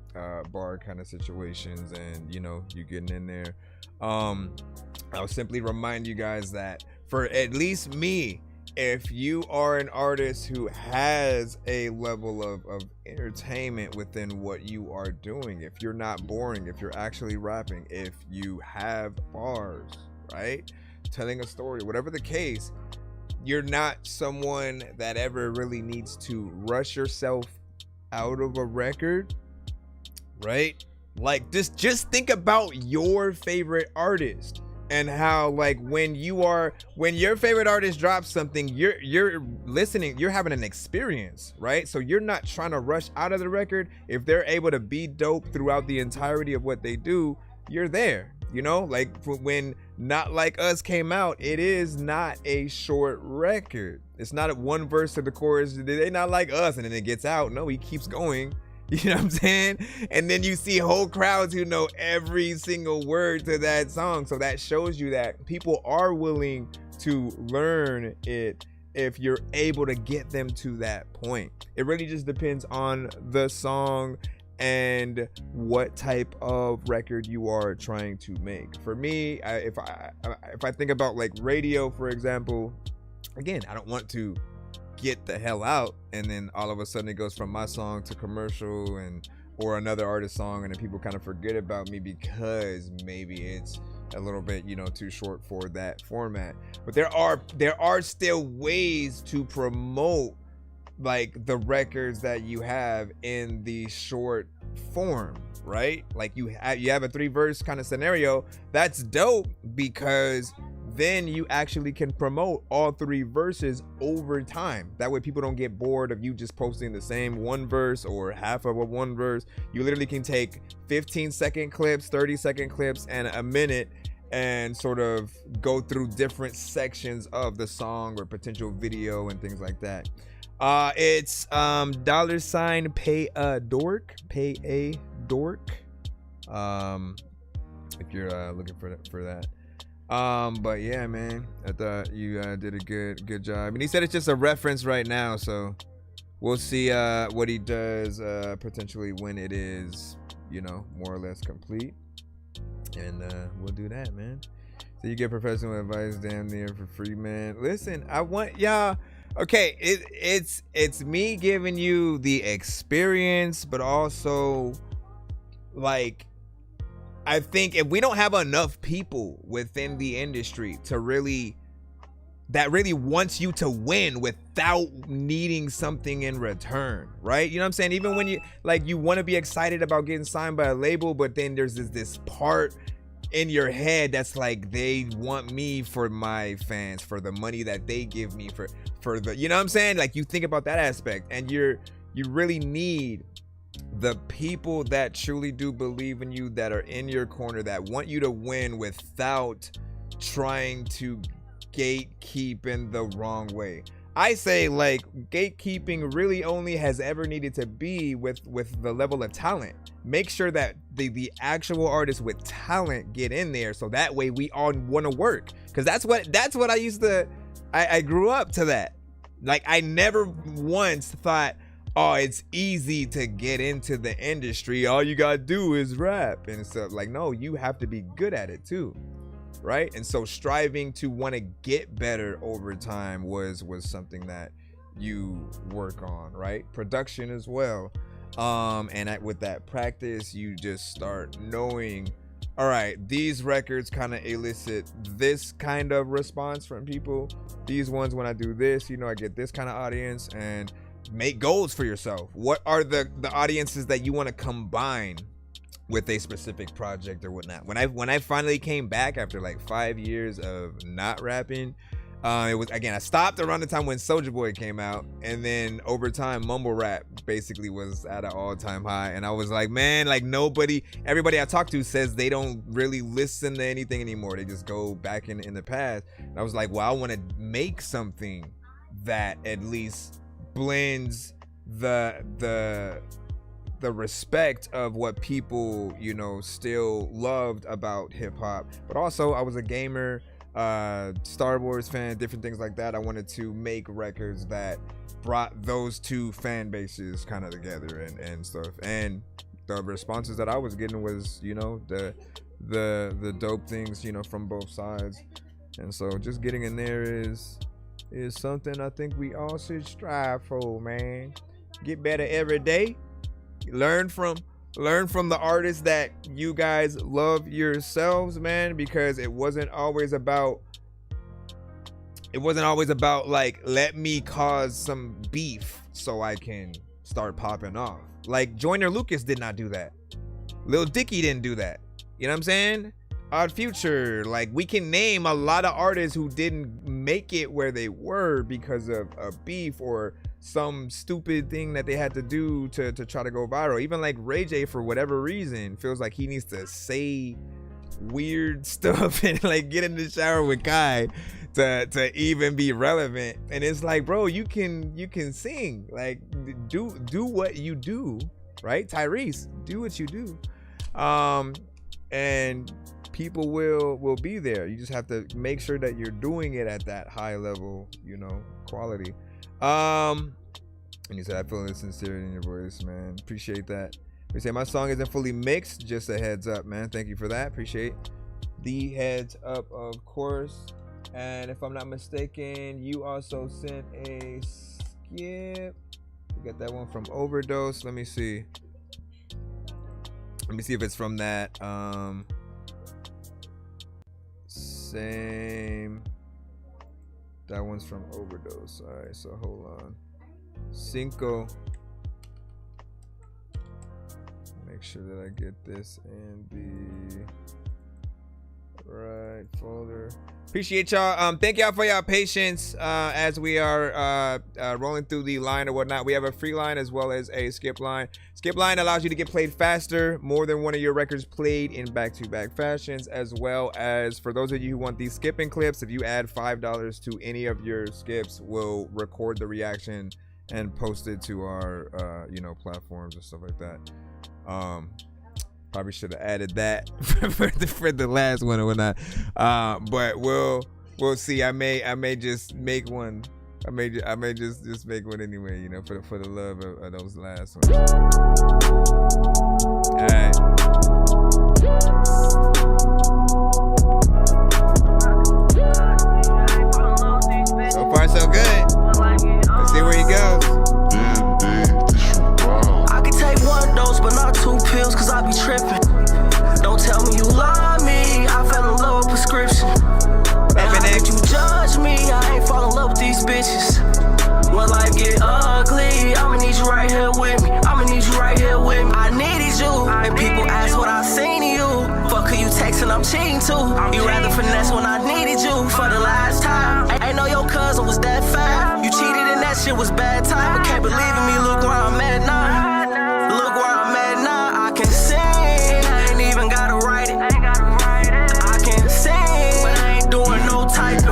bar kind of situations, and you getting in there. I'll simply remind you guys that for at least me, if you are an artist who has a level of entertainment within what you are doing, if you're not boring, if you're actually rapping, if you have bars, right, telling a story, whatever the case, you're not someone that ever really needs to rush yourself out of a record, right? Like just think about your favorite artist and how like when your favorite artist drops something, you're listening, you're having an experience, right? So you're not trying to rush out of the record. If they're able to be dope throughout the entirety of what they do, you're there. You know, like when Not Like Us came out, it is not a short record. It's not one verse to the chorus. They not like us, and then it gets out. No, he keeps going. You know what I'm saying? And then you see whole crowds who know every single word to that song. So that shows you that people are willing to learn it if you're able to get them to that point. It really just depends on the song and what type of record you are trying to make. For me, if I think about like radio, for example, again, I don't want to get the hell out and then all of a sudden it goes from my song to commercial or another artist song, and then people kind of forget about me because maybe it's a little bit, you know, too short for that format. But there are still ways to promote like the records that you have in the short form, right? Like you have a 3-verse kind of scenario. That's dope because then you actually can promote all 3 verses over time. That way people don't get bored of you just posting the same 1 verse or half of a 1 verse. You literally can take 15-second clips, 30-second clips, and a minute and sort of go through different sections of the song or potential video and things like that. It's $ pay a dork. If you're looking for that. But yeah, man, I thought you did a good job. And he said it's just a reference right now, so we'll see what he does potentially when it is, you know, more or less complete. And we'll do that, man. So you get professional advice damn near for free, man. Listen, I want y'all. Okay, it's me giving you the experience, but also like I think if we don't have enough people within the industry to really wants you to win without needing something in return, right? You know what I'm saying? Even when you want to be excited about getting signed by a label, but then there's this part in your head that's like, they want me for my fans, for the money that they give me, for the, you know what I'm saying? Like you think about that aspect, and you really need the people that truly do believe in you, that are in your corner, that want you to win without trying to gatekeep in the wrong way. I say like gatekeeping really only has ever needed to be with the level of talent. Make sure that the actual artists with talent get in there, so that way we all want to work. Because that's what I used to. I grew up to that. Like I never once thought, oh, it's easy to get into the industry. All you gotta do is rap and stuff. Like, no, you have to be good at it too, right? And so striving to want to get better over time was something that you work on, right? Production as well. And with that practice, you just start knowing, all right, these records kind of elicit this kind of response from people. These ones, when I do this, you know, I get this kind of audience. And make goals for yourself. What are the audiences that you want to combine with a specific project or whatnot? When I finally came back after like 5 years of not rapping, it was, again, I stopped around the time when Soulja Boy came out, and then over time mumble rap basically was at an all-time high. And I was like, man, like everybody I talk to says they don't really listen to anything anymore. They just go back in the past. And I was like, well, I want to make something that at least blends the respect of what people, you know, still loved about hip-hop. But also I was a gamer, Star Wars fan, different things like that. I wanted to make records that brought those two fan bases kind of together and stuff. And the responses that I was getting was, you know, the dope things, you know, from both sides. And so just getting in there is something I think we all should strive for, man. Get better every day. Learn from the artists that you guys love yourselves, man, because it wasn't always about like, let me cause some beef so I can start popping off. Like Joyner Lucas did not do that. Lil Dicky didn't do that. You know what I'm saying? Odd Future. Like, we can name a lot of artists who didn't make it where they were because of a beef or some stupid thing that they had to do to try to go viral. Even like Ray J, for whatever reason, feels like he needs to say weird stuff and like get in the shower with Kai to even be relevant. And it's like, bro, you can sing. Like, do what you do, right? Tyrese, do what you do. And people will be there. You just have to make sure that you're doing it at that high level, you know, quality. And you said, I feel the sincerity in your voice, man. Appreciate that. We say my song isn't fully mixed, just a heads up, man. Thank you for that. Appreciate the heads up, of course. And if I'm not mistaken, you also sent a skip. You got that one from Overdose. Let me see. Let me see if it's from that same. That one's from Overdose. All right, so hold on. Cinco. Make sure that I get this in the right folder. Appreciate y'all. Thank y'all for y'all patience as we are rolling through the line or whatnot. We have a free line as well as a skip line. Skip line allows you to get played faster, more than one of your records played in back-to-back fashions, as well as for those of you who want these skipping clips, if you add $5 to any of your skips, we'll record the reaction and post it to our you know, platforms and stuff like that. Probably should have added that for the last one or whatnot. But we'll see. I may just make one. I may just make one anyway, you know, for the love of those last ones. All right. So far so good. Let's see where he goes. I can take one dose, but not two pills, cause I be tripping. Don't tell me you love me, I fell in love with prescription. And how did you judge me? I ain't fall in love with these bitches. When life get ugly, I'ma need you right here with me. I'ma need you right here with me. I needed you, and people ask what I seen in you. Fuck who you texting, I'm cheating too. You rather finesse when I needed you for the last time. Ain't know your cousin was that fat. You cheated and that shit was bad time. But can't believe in me, look where I'm at now. Look where I'm at now. I can sing, I ain't even gotta write it. I can sing, but I ain't doing no typing.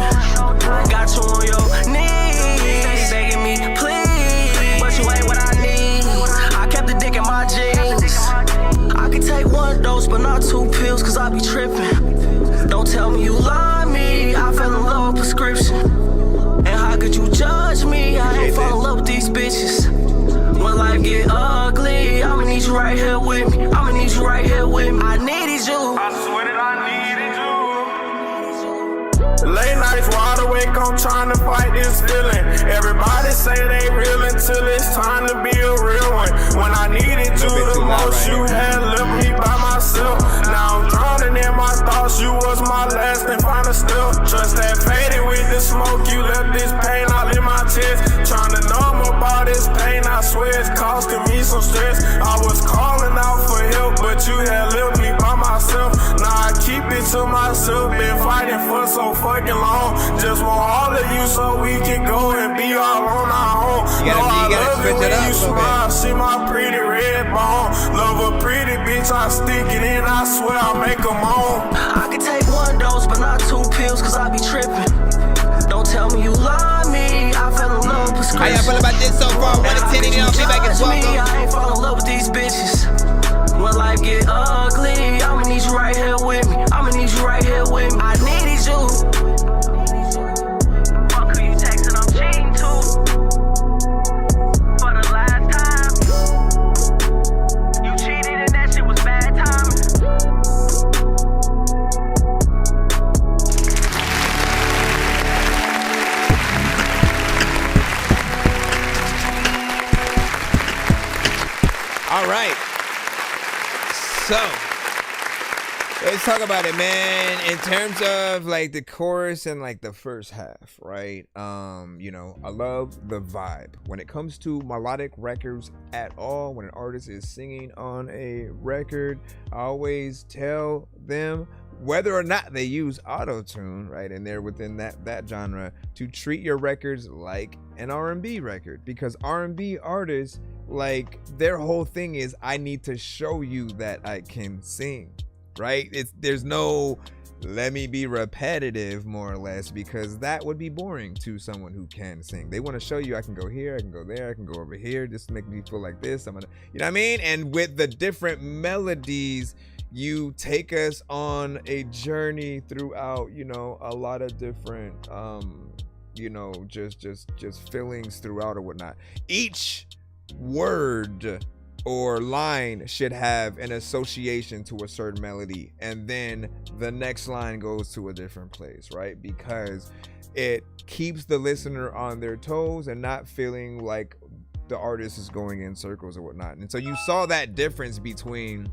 Got you on your knees, begging me please, but you ain't what I need. I kept the dick in my jeans. I can take one dose, but not two pills, cause I be tripping. Don't tell me you love me, I fell in love with prescription. And how could you judge me? I ain't fall in love with these bitches. When life get ugly, I'ma need you right here with me. I'ma need you right here with me. I needed you. I swear that I needed you. Late nights wide awake, I'm trying to fight this feeling. Everybody say they real until it's time to be a real one. When I needed you the most, you had left me by myself. Now I'm drowning in my thoughts, you was my last and final step. Trust that faded with the smoke, you left this pain all in my chest. Trying to numb about this pain, I swear it's costing me some stress. I was calling out for help, but you had left me by myself. Now I keep it to myself, been fighting for so fucking long. Just want all of you so we can go and be all on our own. You gotta switch it up you smile, see my pretty red bone. Love a pretty bitch, I stick it in, I swear I make them moan. I can take one dose, but not two pills, cause I be tripping. Don't tell me you love me, I fell in love with prescription. How y'all feel about this so far? 1 to 10, and feedback is welcome. I ain't fall in love with these bitches. When life get ugly, I'ma need you right here with me. I'ma need you right here with me. I needed you. Fuck who you texting, I'm cheating too. For the last time. You cheated and that shit was bad timing. All right. So, Let's talk about it, man. In terms of like the chorus and like the first half, right? You know, I love the vibe. When it comes to melodic records at all, when an artist is singing on a record, I always tell them whether or not they use auto-tune, right? And they're within that genre, to treat your records like an R&B record, because R&B artists, like, their whole thing is, I need to show you that I can sing. Right? There's no let me be repetitive, more or less, because that would be boring to someone who can sing. They want to show you, I can go here, I can go there, I can go over here, just to make me feel like this. I'm gonna, you know what I mean? And with the different melodies, you take us on a journey throughout, you know, a lot of different you know, just feelings throughout or whatnot. Each word or line should have an association to a certain melody, and then the next line goes to a different place, right? Because it keeps the listener on their toes and not feeling like the artist is going in circles or whatnot. And so you saw that difference between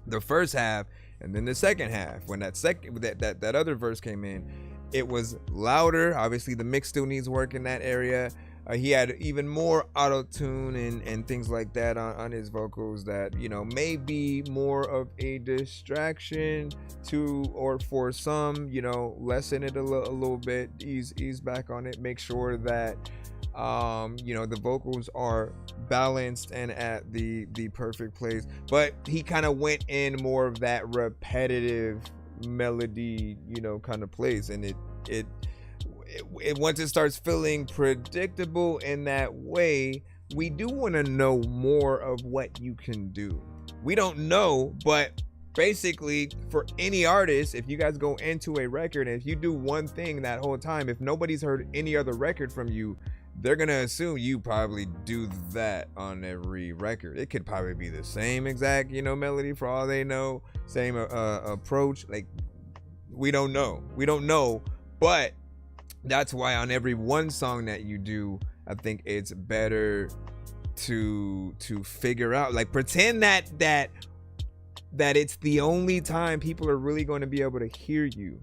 the first half and then the second half. When that other verse came in, it was louder. Obviously the mix still needs work in that area. He had even more auto-tune and things like that on his vocals that, you know, may be more of a distraction to, or for some, you know, lessen it a little bit, ease back on it, make sure that, you know, the vocals are balanced and at the perfect place. But he kind of went in more of that repetitive melody, you know, kind of place, and it once it starts feeling predictable in that way, we do want to know more of what you can do. We don't know, but basically for any artist, if you guys go into a record and if you do one thing that whole time, if nobody's heard any other record from you, they're gonna assume you probably do that on every record. It could probably be the same exact, you know, melody for all they know, same approach. Like, we don't know, but that's why on every one song that you do, I think it's better to figure out, like, pretend that it's the only time people are really going to be able to hear you.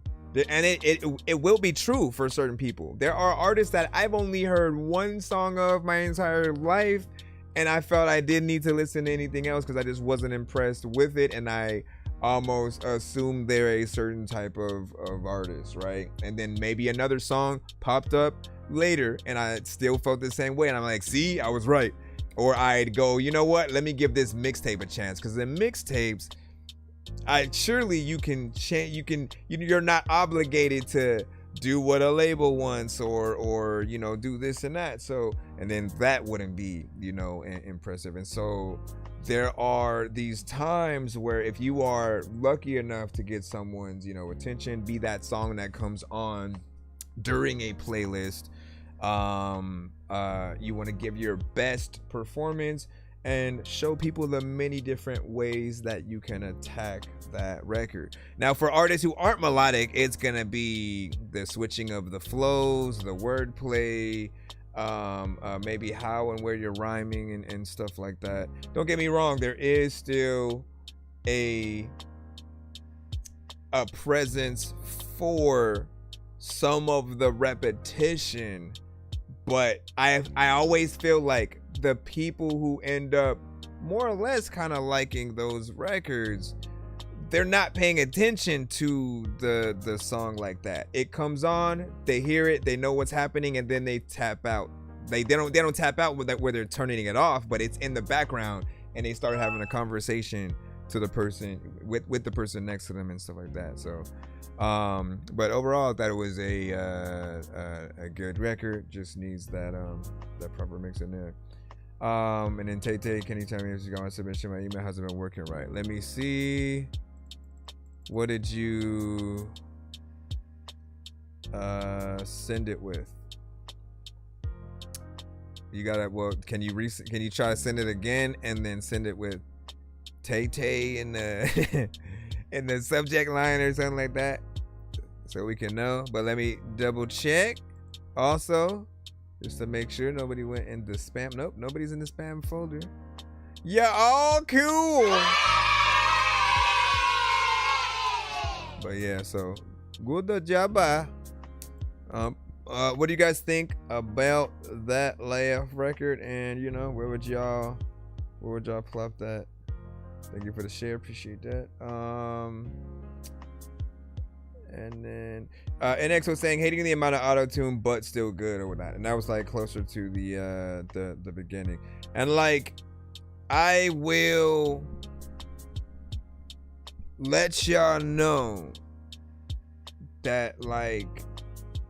And it will be true for certain people. There are artists that I've only heard one song of my entire life, and I felt I didn't need to listen to anything else because I just wasn't impressed with it, and I almost assume they're a certain type of artist, right? And then maybe another song popped up later and I still felt the same way, and I'm like, see, I was right. Or I'd go, you know what, let me give this mixtape a chance, because in mixtapes, you're not obligated to do what a label wants or you know, do this and that. So, and then that wouldn't be, you know, impressive. And so there are these times where if you are lucky enough to get someone's, you know, attention, be that song that comes on during a playlist, you want to give your best performance and show people the many different ways that you can attack that record. Now, for artists who aren't melodic, it's gonna be the switching of the flows, the wordplay, maybe how and where you're rhyming and stuff like that. Don't get me wrong, there is still a presence for some of the repetition, but I always feel like the people who end up more or less kind of liking those records, they're not paying attention to the song like that. It comes on, they hear it, they know what's happening, and then they tap out. They don't tap out where they're turning it off, but it's in the background, and they start having a conversation to the person with the person next to them and stuff like that. So, but overall, I thought it was a good record. Just needs that proper mix in there. And then Tay, can you tell me if you got my submission? My email hasn't been working right. Let me see. What did you send it with? You gotta, well, can you try to send it again and then send it with Tay in the in the subject line or something like that, so we can know. But let me double check also, just to make sure nobody went in the spam. Nope, nobody's in the spam folder. Yeah, all cool. But yeah, so good job. What do you guys think about that layoff record? And you know, where would y'all plop that? Thank you for the share, appreciate that. And then NX was saying hating the amount of auto-tune but still good or whatnot, and that was like closer to the beginning. And like, I will let y'all know that like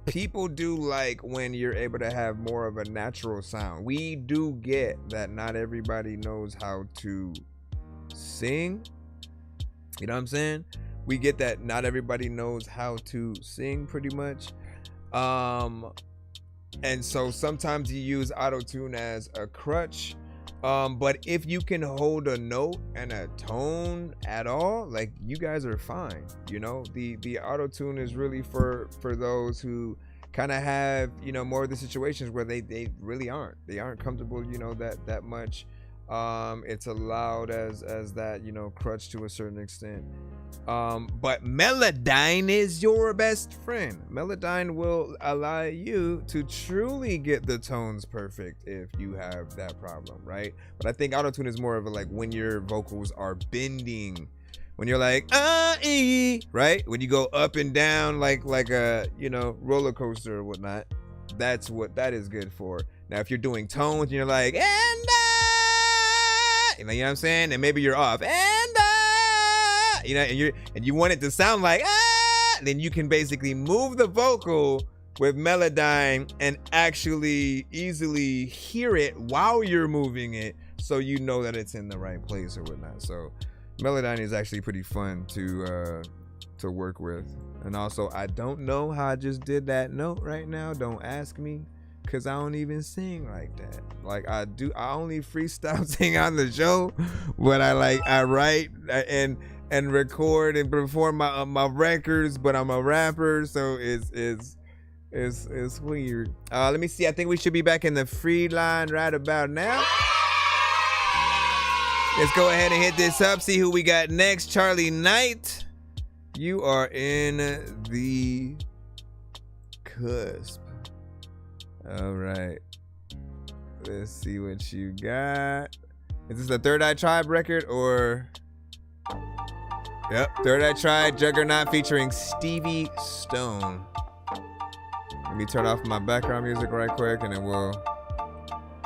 people do like when you're able to have more of a natural sound. We do get that not everybody knows how to sing. You know what I'm saying? We get that not everybody knows how to sing pretty much. And so sometimes you use auto-tune as a crutch. But if you can hold a note and a tone at all, like, you guys are fine. You know, the auto-tune is really for those who kind of have, you know, more of the situations where they really aren't comfortable, you know, that much. It's allowed as that, you know, crutch to a certain extent. But Melodyne is your best friend. Melodyne will allow you to truly get the tones perfect if you have that problem, right? But I think autotune is more of a, like, when your vocals are bending, when you're like right, when you go up and down like a, you know, roller coaster or whatnot. That's what that is good for. Now if you're doing tones and you're like you know what I'm saying, and maybe you're off you know, and you want it to sound like then you can basically move the vocal with Melodyne and actually easily hear it while you're moving it, so you know that it's in the right place or whatnot. So Melodyne is actually pretty fun to work with. And also, I don't know how I just did that note right now. Don't ask me, because I don't even sing like that. Like, I only freestyle sing on the show, but I write and record and perform my records, but I'm a rapper, so it's weird. Let me see. I think we should be back in the free line right about now. Let's go ahead and hit this up, see who we got next. Charlie Knight, you are in the cusp. All right. Let's see what you got. Is this the Third Eye Tribe record or... Yep, Third Eye Tribe, Juggernaut featuring Stevie Stone. Let me turn off my background music right quick and then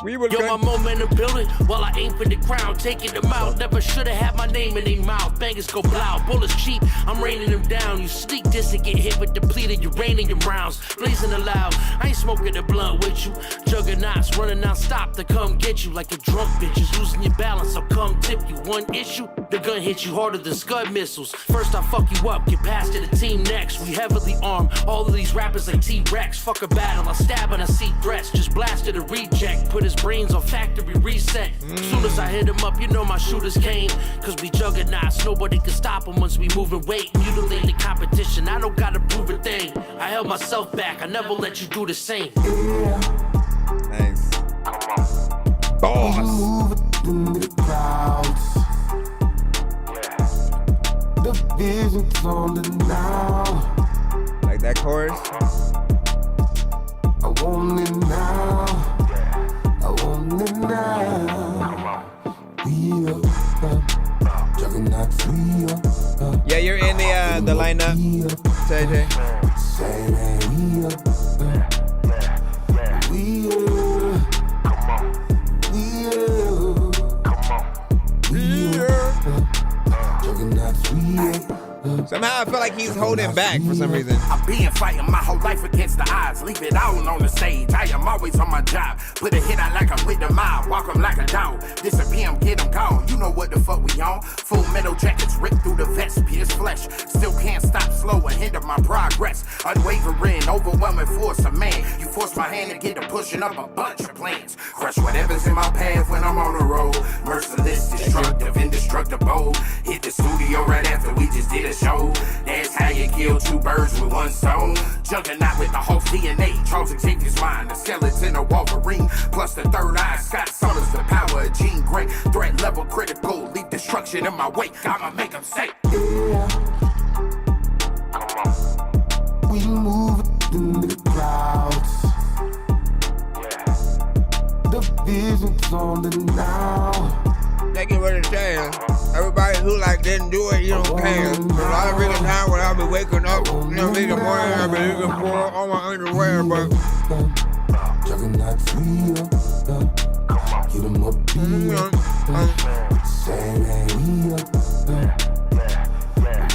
we will my moment in building while I aim for the crown, taking them out. Never should have had my name in their mouth. Bangers go blow, bullets cheap, I'm raining them down. You sneak this and get hit with depleted uranium rounds. Blazing aloud, I ain't smoking the blunt with you. Juggernauts running non-stop to come get you. Like a drunk bitch is losing your balance, I'll come tip you. One issue, the gun hits you harder than Scud missiles. First I fuck you up, get past to the team next. We heavily armed, all of these rappers like T-Rex. Fuck a battle, I stab and I see threats. Just blasted a reject, put his brains on factory reset. Soon as I hit him up, you know my shooters came. Cause we juggernauts, nobody can stop them once we moving weight. Mutilate the competition, I don't gotta prove a thing. I held myself back, I never let you do the same. Nice. Boss. In the clouds. The vision's on the now. Like that chorus? I want it now. I want it now. We up, juggernauts, we up. Yeah, you're in the lineup, JJ. Say that we up, we up, juggernauts, we up. Somehow I feel like he's holding back for some reason. I've been fighting my whole life against the odds. Leave it all on the stage. I am always on my job. Put a hit out like I'm with the mob. Walk 'em like a dog. Disappear 'em, get 'em gone. You know what the fuck we on. Full metal jackets ripped through the vest. Pierce flesh. Still can't stop, slow or hinder my progress. Unwavering, overwhelming force of man. You force my hand to get to pushing up a bunch of plans. Crush whatever's in my path when I'm on the road. Merciless, destructive, indestructible. Hit the studio right after we just did a show. That's how you kill two birds with one stone. Juggernaut with the whole DNA. Charles Xavier's mind, the skeleton of Wolverine. Plus the third eye, Scott Summers, the power of Jean Grey. Threat level critical, leave destruction in my wake. I'ma make them say. vision's on the now. Thank you for the saying. Everybody who like didn't do it, you don't care. A lot of reason time when I'll be waking up, you know, in the morning, I'll be looking for all my underwear, but Juggernauts, we up, get them up here. Say that we up,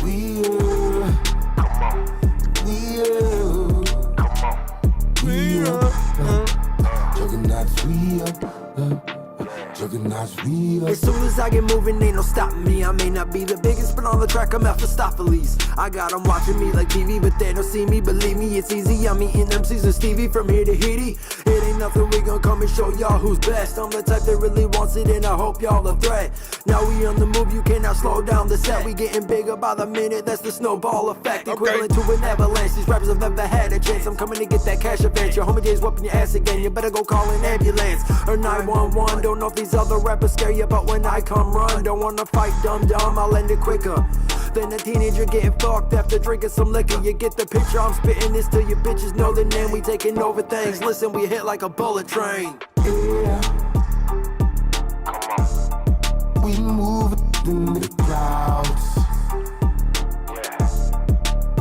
we up, Juggernauts, we up. Juggernauts, we up. As soon as I get moving, ain't no stopping me. I may not be the biggest, but on the track I'm Mephistopheles. I got them watching me like TV, but they don't see me. Believe me, it's easy. I'm eating MCs and Stevie from here to Haiti. It ain't nothing, we gon' come and show y'all who's best. I'm the type that really wants it, and I hope y'all a threat. Now we on the move, you cannot slow down the set. We getting bigger by the minute, that's the snowball effect. Equivalent to an avalanche, these rappers have never had a chance. I'm coming to get that cash advance. Your homie J's whooping your ass again, you better go call an ambulance or 911. Don't know if these other rappers scare you, but when I come run, don't wanna fight dumb, I'll end it quicker than a teenager getting fucked after drinking some liquor. You get the picture, I'm spitting this till your bitches know the name. We taking over things, listen, we hit like a bullet train. Yeah. We move in the clouds.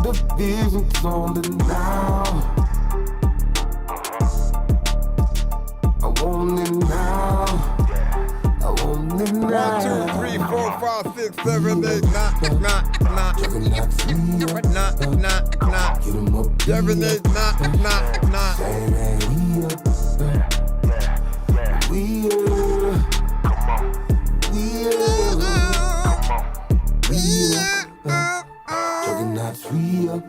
The vision's on the now. I want it now. I want it now. 1, 2, 3, 4, 5, 6, 7, 8, 9, 9, 9. 7, 8, 9, 9. We Juggernauts, we up.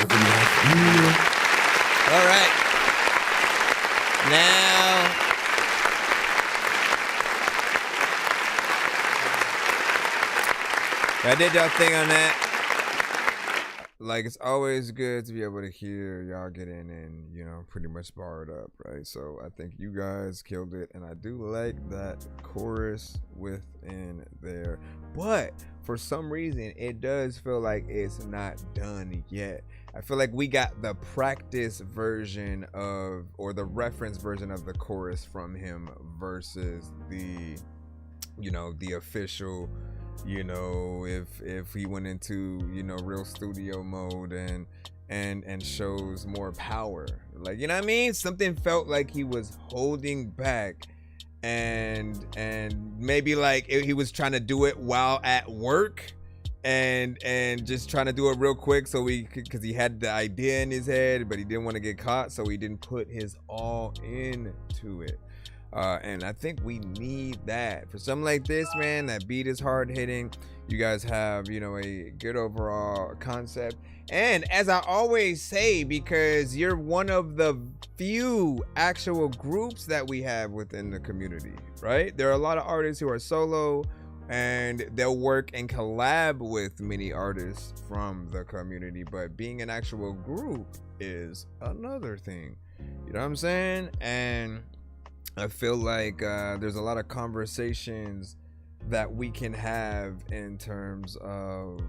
Juggernauts, we up. All right. Now, I did y'all thing on that. Like, it's always good to be able to hear y'all get in and, you know, pretty much bar it up, right? So I think you guys killed it, and I do like that chorus within there. But for some reason, it does feel like it's not done yet. I feel like we got the practice version of, or the reference version of the chorus from him versus the, you know, the official, you know, if he went into, you know, real studio mode and shows more power. Like, you know what I mean? Something felt like he was holding back and maybe like he was trying to do it while at work and just trying to do it real quick so because he had the idea in his head, but he didn't want to get caught, so he didn't put his all into it. And I think we need that for something like this, man. That beat is hard hitting. You guys have, you know, a good overall concept. And as I always say, because you're one of the few actual groups that we have within the community, right? There are a lot of artists who are solo and they'll work and collab with many artists from the community, but being an actual group is another thing. You know what I'm saying? And I feel like there's a lot of conversations that we can have in terms of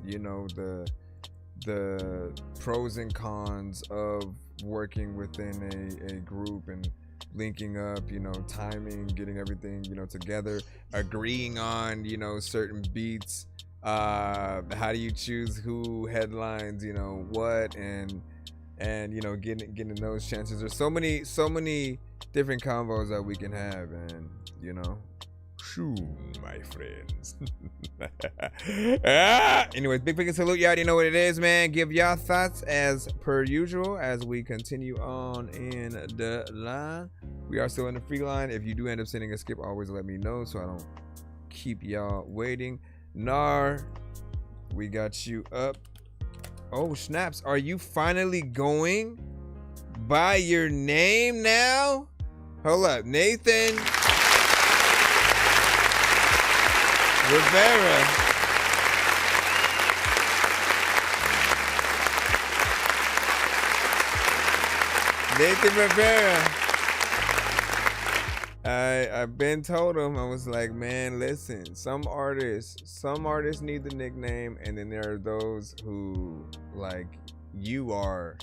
you know, the pros and cons of working within a group and linking up, you know, timing, getting everything, you know, together, agreeing on, you know, certain beats. How do you choose who headlines, you know, what, and you know, getting those chances. There's so many different combos that we can have, and you know, shoo, my friends. Anyways, big salute. You already know what it is, man. Give y'all thoughts as per usual as we continue on in the line. We are still in the free line. If you do end up sending a skip, always let me know so I don't keep y'all waiting. Nar, we got you up. Oh snaps, are you finally going by your name now? Hold up, Nathan Rivera. Nathan Rivera. I've been told him, I was like, man, listen, some artists need the nickname, and then there are those who, like, you're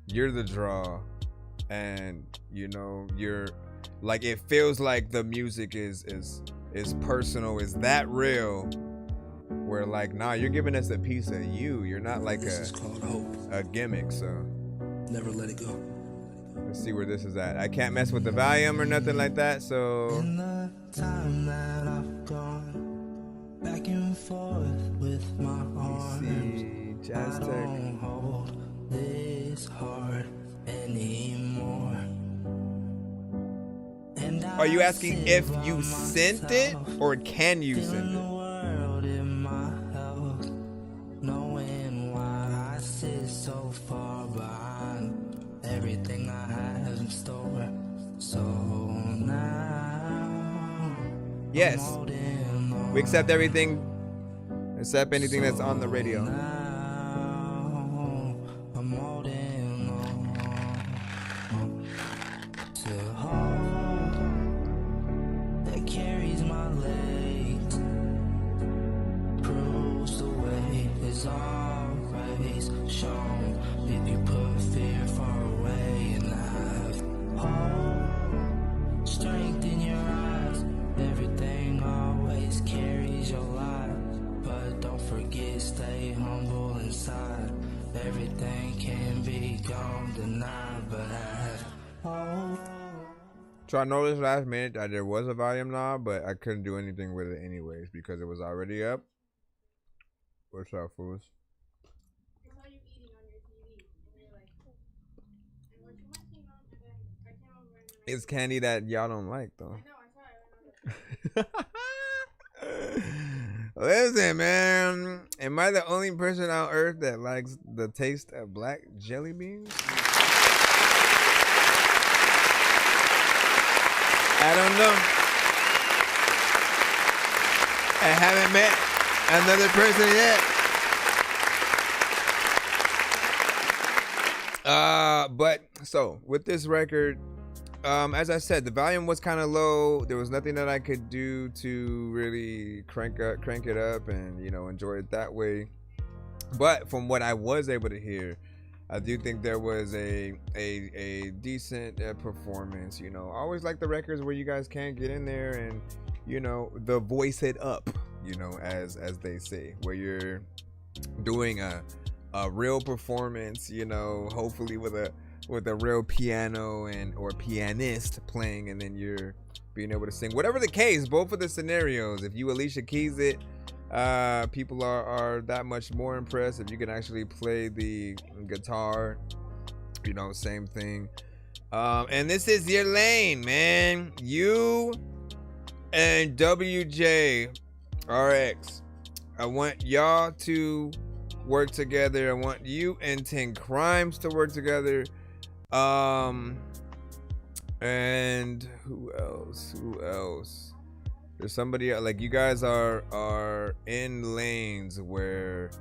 the draw. and you know, you're like, it feels like the music is personal, is that real, where like, nah, you're giving us a piece of you. You're not like a gimmick. So never let it go. Let's see where this is at. I can't mess with the volume or nothing like that, so In the time that I've gone back and forth with my arms, Jazz I Tech. don't hold this heart anymore. And Are you asking if you sent it or can you send it? world in my health, knowing why I sit so far behind everything I have in store. So now, Yes. We accept everything except anything that's on the radio. I'm holding on to hope that carries my legs, proves the way is always shown. If you put fear far away and have hope, strength in your eyes, everything always carries your life. But don't forget, stay humble inside. Everything can be gone, denied, but have hope. So I noticed last minute that there was a volume knob, but I couldn't do anything with it anyways because it was already up. What's up, fools? It's candy that y'all don't like, though. Listen, man. Am I the only person on earth that likes the taste of black jelly beans? I don't know. I haven't met another person yet. But so with this record, as I said, the volume was kind of low. There was nothing that I could do to really crank it up and, you know, enjoy it that way. But from what I was able to hear, I do think there was a decent performance. You know, I always like the records where you guys can get in there and, you know, the voice it up, you know, as they say, where you're doing a real performance, you know, hopefully with a real piano or pianist playing, and then you're being able to sing. Whatever the case, both of the scenarios, if you Alicia Keys it, people are that much more impressed. If you can actually play the guitar, you know, same thing. And this is your lane, man. You and WJRX. I want y'all to work together. I want you and 10 Crimes to work together. And who else? There's somebody, like, you guys are in lanes where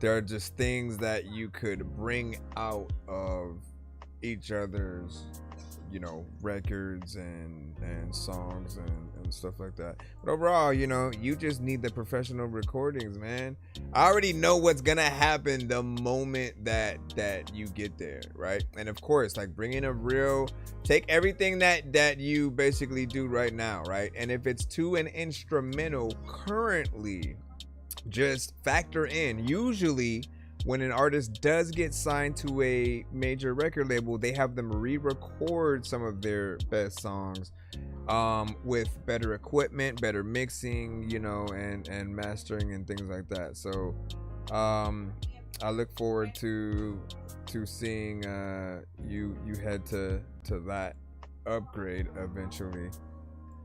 there are just things that you could bring out of each other's, you know, records and songs and stuff like that. But overall, you know, you just need the professional recordings, man. I already know what's gonna happen the moment that you get there, right? And of course, like, bring in a real, take everything that you basically do right now, right? And if it's to an instrumental currently, just factor in, usually when an artist does get signed to a major record label, they have them re-record some of their best songs with better equipment, better mixing, you know, and mastering and things like that. So I look forward to seeing you head to that upgrade eventually.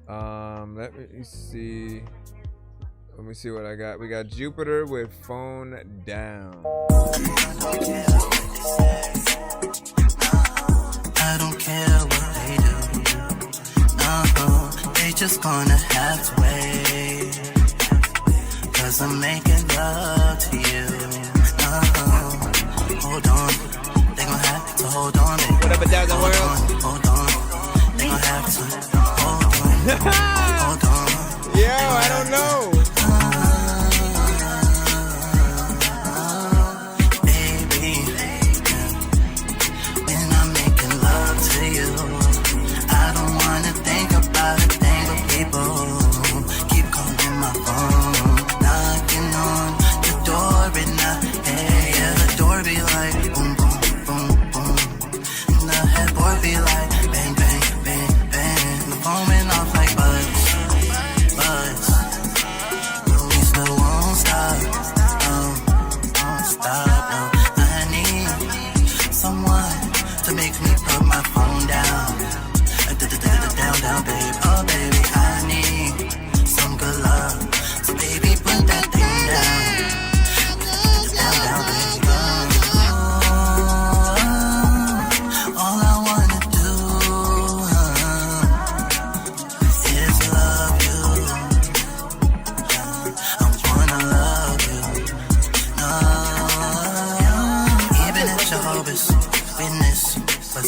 Let me see what I got. We got Jupiter with Phone Down. I don't care what they do. They just gonna have to wait. Cause I'm making love to you. Hold on. They gon' have to hold on. Whatever doesn't work. Hold on. They gon' have to hold on. Hold on. Yo, I don't know. Baby, when I'm making love to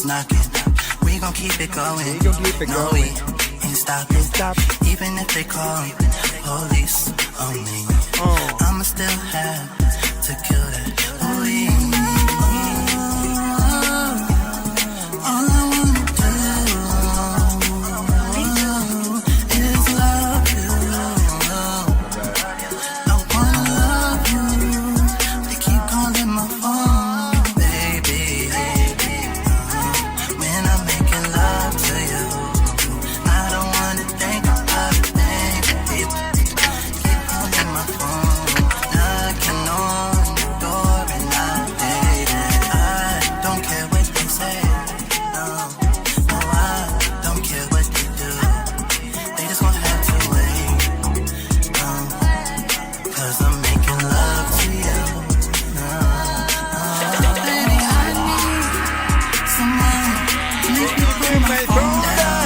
it's knocking. We gon' keep it going. No, we ain't stopping. Even if they call police on me, I'ma still have to kill that. All I wanna do is love you. I wanna love you. They keep calling my phone, baby. When I'm making love to you, I don't wanna think about it, baby. Keep calling my phone, knocking on the door and I hate it. I don't care what they say, no, I don't care what they do. They just gonna have to wait, cause I'm making love to you. Baby, I need someone to make me put my phone down.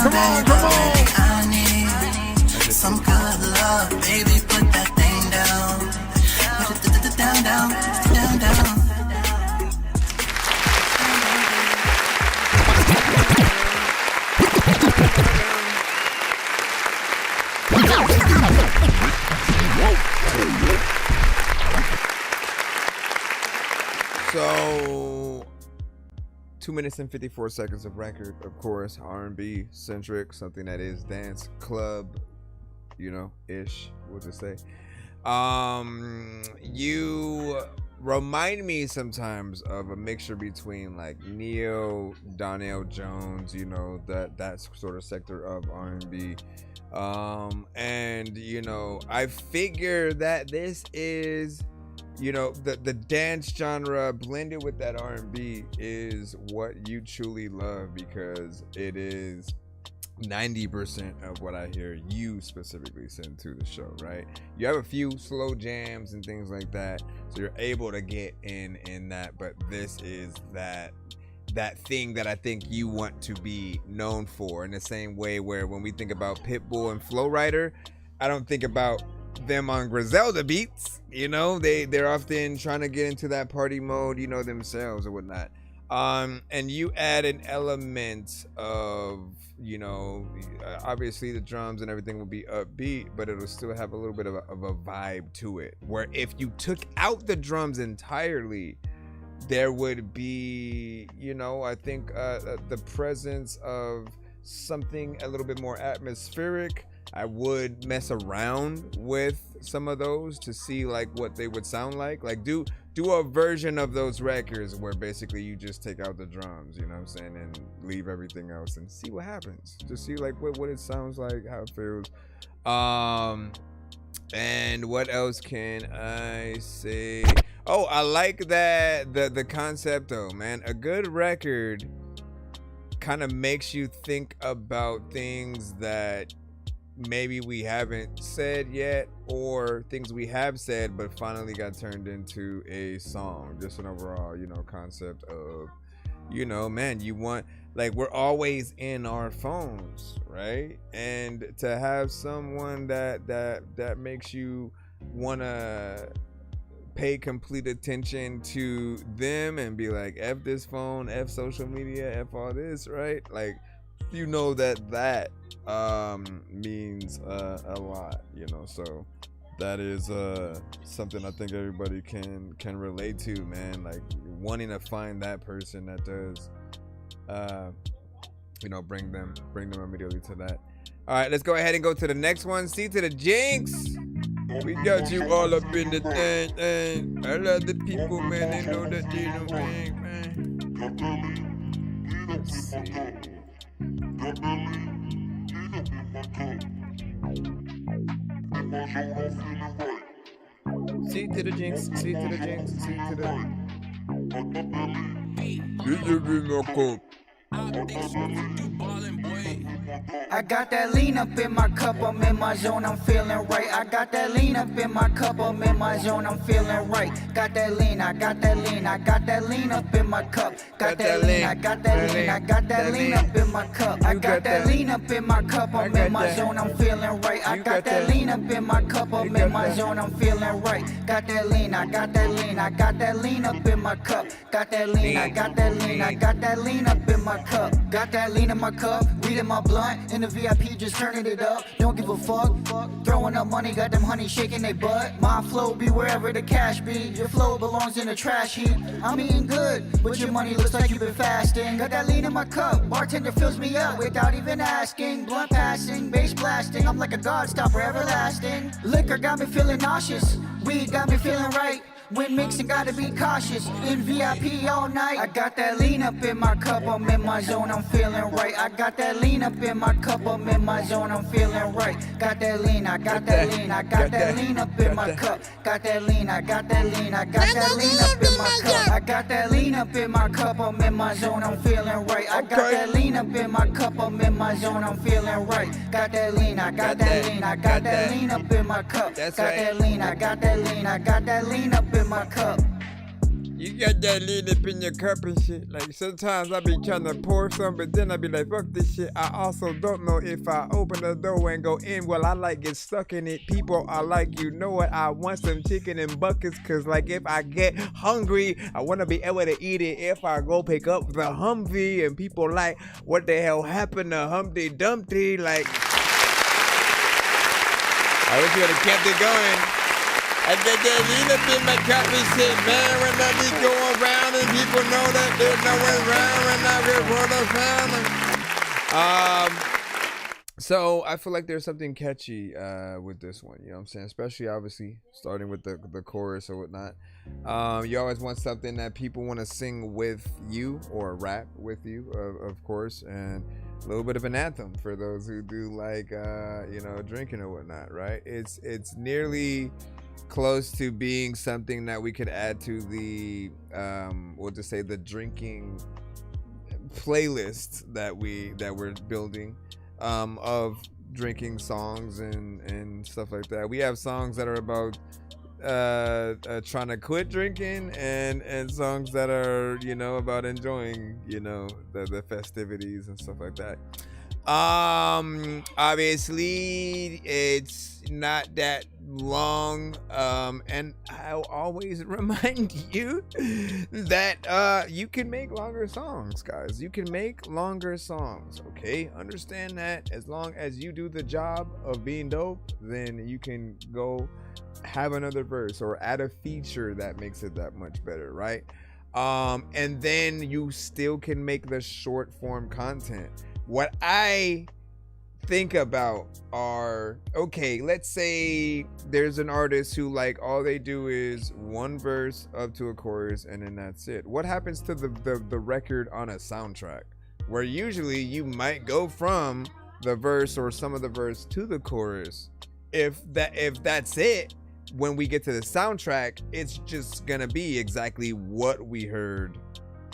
Come on. Baby, I need some good love. Baby, put that thing down. Put it down. So 2 minutes and 54 seconds of record, of course, R&B centric, something that is dance club, ish, we'll just say. You remind me sometimes of a mixture between like Neo, Donnell Jones, that sort of sector of R&B. And I figure that this is the dance genre blended with that R&B is what you truly love, because it is 90% of what I hear you specifically send to the show, right? You have a few slow jams and things like that, so you're able to get in that, but this is that thing that I think you want to be known for, in the same way where when we think about Pitbull and Flow Rider, I don't think about them on Griselda beats, they're often trying to get into that party mode, themselves or whatnot. And you add an element of, obviously the drums and everything will be upbeat, but it'll still have a little bit of a vibe to it, where if you took out the drums entirely, there would be, I think the presence of something a little bit more atmospheric. I would mess around with some of those to see like what they would sound like do a version of those records where basically you just take out the drums, and leave everything else and see what happens, to see like what it sounds like, how it feels. And what else can I say? Oh, I like that the concept though, man. A good record kind of makes you think about things that maybe we haven't said yet, or things we have said but finally got turned into a song. Just an overall, concept of, man, you want, like, we're always in our phones, right? And to have someone that makes you want to pay complete attention to them and be like, F this phone, F social media, F all this, right? Like, that means a lot, so that is something I think everybody can relate to, man. Like, wanting to find that person that does bring them immediately to that. All right, let's go ahead and go to the next one. C to the Jinx. We got you all up in the thing. I love the people, man. They know that they don't think, man. Let's see. C to the Jinx, C to the Jinx, C to the. I got that lean up in my cup, I'm in my zone, I'm feeling right. I got that lean up in my cup, I'm in my zone, I'm feeling right. Got that lean, I got that lean, I got that lean up in my cup. Got that lean, I got that lean, I got that lean up in my cup. I got that lean up in my cup, I'm in my zone, I'm feeling right. I got that lean up in my cup, I'm in my zone, I'm feeling right. Got that lean, I got that lean, I got that lean up in my cup. Got that lean, I got that lean, I got that lean up in my cup. Got that lean in my cup, reading my blunt, in the VIP just turning it up. Don't give a fuck, throwing up money, got them honey shaking they butt. My flow be wherever the cash be, your flow belongs in the trash heap. I'm eating good, but your money looks like you've been fasting. Got that lean in my cup, bartender fills me up without even asking. Blunt passing, bass blasting, I'm like a god stopper everlasting. Liquor got me feeling nauseous, weed got me feeling right. When mixing, gotta be cautious. In VIP all night. I got that lean up in my cup, I'm in my zone, I'm feeling right. I got that lean up in my cup, I'm in my zone, I'm feeling right. Got that lean, I got that lean, I got that lean up in my cup. Got that lean, I got that lean, I got that lean up in my cup. I got that lean up in my cup, I'm in my zone, I'm feeling right. I got that lean up in my cup, I'm in my zone, I'm feeling right. Got that lean, I got that lean, I got that lean up in my cup. Got that lean, I got that lean, I got that lean up in my cup. You got that lean up in your cup and shit. Like sometimes I be trying to pour some, but then I be like, fuck this shit. I also don't know if I open the door and go in, well, I like get stuck in it. People are like, you know what? I want some chicken in buckets, cause like if I get hungry, I wanna be able to eat it. If I go pick up the Humvee and people like, what the hell happened to Humpty Dumpty? Like, I wish you would have kept it going. I got that lean up in my cup and shit, man. When I be going around and people know that there's nowhere around and I get what I'm so I feel like there's something catchy with this one, you know what I'm saying? Especially obviously starting with the chorus or whatnot. You always want something that people want to sing with you or rap with you, of course, and a little bit of an anthem for those who do like you know, drinking or whatnot, right? It's nearly close to being something that we could add to the we'll just say the drinking playlist that we're building of drinking songs and stuff like that. We have songs that are about trying to quit drinking and songs that are, you know, about enjoying, you know, the festivities and stuff like that. Obviously it's not that long, and I'll always remind you that you can make longer songs, guys. You can make longer songs, okay? Understand that as long as you do the job of being dope, then you can go have another verse or add a feature that makes it that much better, right? And then you still can make the short form content. What I think about are, okay, let's say there's an artist who like all they do is one verse up to a chorus and then that's it. What happens to the record on a soundtrack, where usually you might go from the verse or some of the verse to the chorus? If that's it, when we get to the soundtrack, it's just gonna be exactly what we heard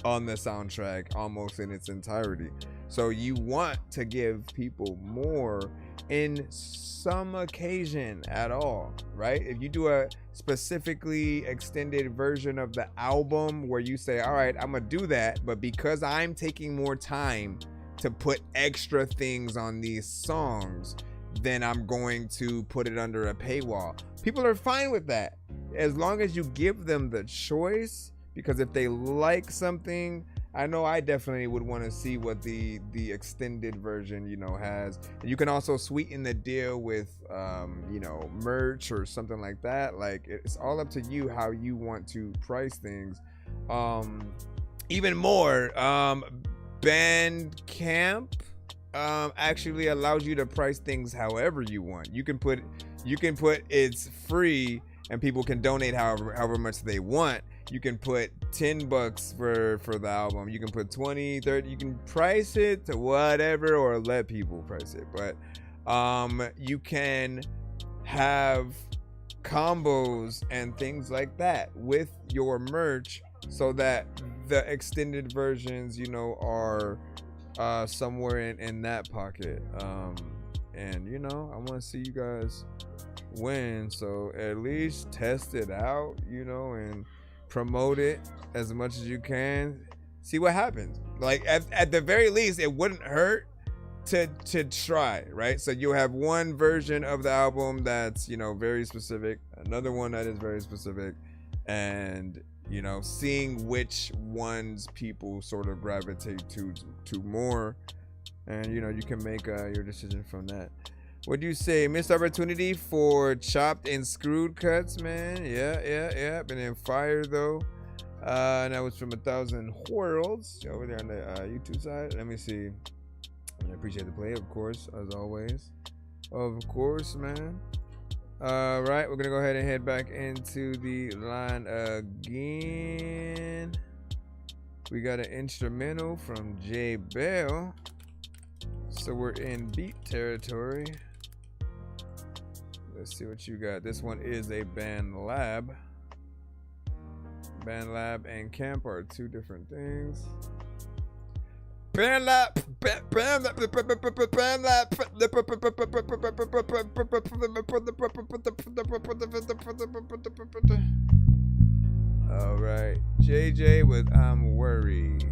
on the soundtrack almost in its entirety. So you want to give people more in some occasion at all, right? If you do a specifically extended version of the album where you say, all right, I'm gonna do that, but because I'm taking more time to put extra things on these songs, then I'm going to put it under a paywall. People are fine with that as long as you give them the choice, because if they like something, I know I definitely would want to see what the extended version, you know, has. And you can also sweeten the deal with, you know, merch or something like that. Like, it's all up to you how you want to price things. Even more, Bandcamp actually allows you to price things however you want. You can put it's free and people can donate however much they want. You can put $10 for the album. You can put 20, 30. You can price it to whatever or let people price it. But you can have combos and things like that with your merch so that the extended versions, you know, are somewhere in that pocket. And you know, I want to see you guys win, so at least test it out, you know, and promote it as much as you can. See what happens. Like at the very least, it wouldn't hurt to try, right? So you'll have one version of the album that's, you know, very specific, another one that is very specific, and you know, seeing which ones people sort of gravitate to more, and you know, you can make your decision from that. What do you say? Missed opportunity for chopped and screwed cuts, man. Yeah. Been in fire though. And that was from 1,000 Worlds over there on the YouTube side. Let me see. I appreciate the play, of course, as always. Of course, man. All right, we're gonna go ahead and head back into the line again. We got an instrumental from J Bell, so we're in beat territory. Let's see what you got. This one is a Band Lab. Band Lab and Camp are two different things. Band Lab. All right, JJ with I'm Worried.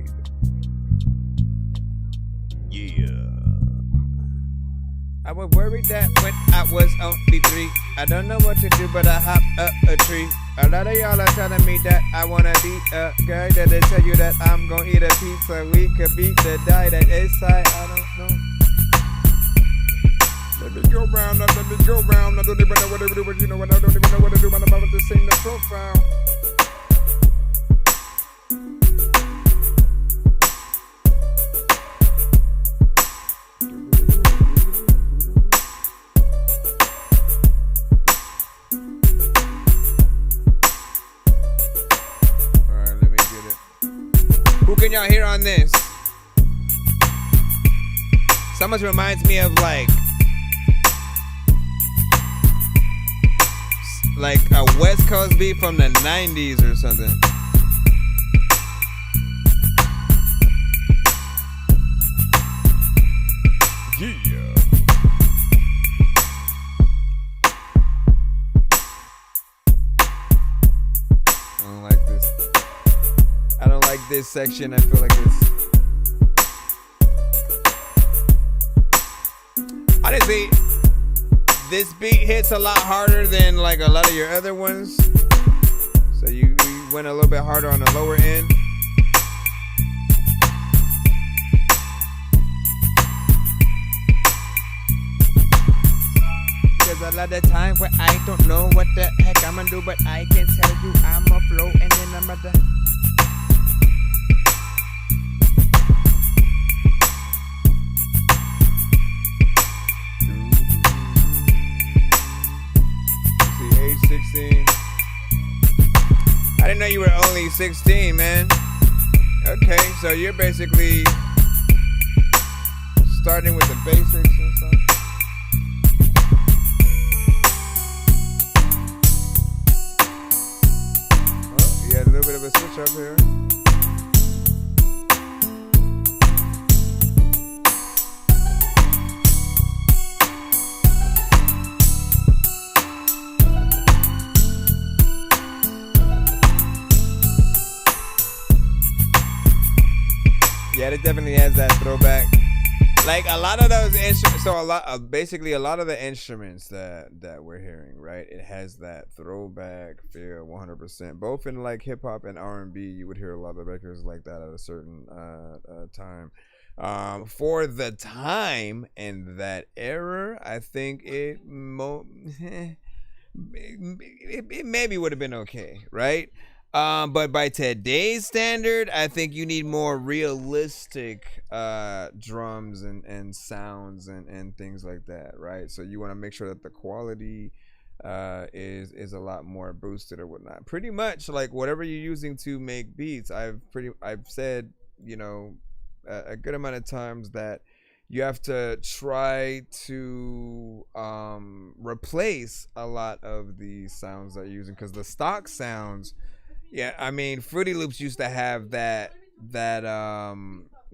Yeah. I was worried that when I was only 3, I don't know what to do, but I hopped up a tree. A lot of y'all are telling me that I wanna be a guy that'll tell you that I'm gonna eat a pizza. We could beat the die that is side. I don't know. Let me go round, let me go round. I don't even know what to do, but you know what? I don't even know what to do, but I'm about to sing the profile. Who can y'all hear on this? So much reminds me of like a West Coast beat from the 90s or something. Yeah. I don't like this. I don't like this section. I feel like it's... Honestly, this beat hits a lot harder than like a lot of your other ones. So you went a little bit harder on the lower end. There's a lot of times where I don't know what the heck I'm gonna do, but I can tell you I'm a flow and then I'm about to... Age 16. I didn't know you were only 16, man. Okay, so you're basically starting with the basics and stuff. Oh, you had a little bit of a switch up here. Yeah, it definitely has that throwback. Like a lot of those instruments, so basically a lot of the instruments that we're hearing, right? It has that throwback feel 100%. Both in like hip hop and R&B, you would hear a lot of records like that at a certain time. For the time and that era, I think it maybe would have been okay, right? But by today's standard, I think you need more realistic drums and sounds and things like that, right? So you want to make sure that the quality is a lot more boosted or whatnot. Pretty much like whatever you're using to make beats, I've said, you know, a good amount of times that you have to try to replace a lot of the sounds that you're using, because the stock sounds... Yeah, I mean, Fruity Loops used to have that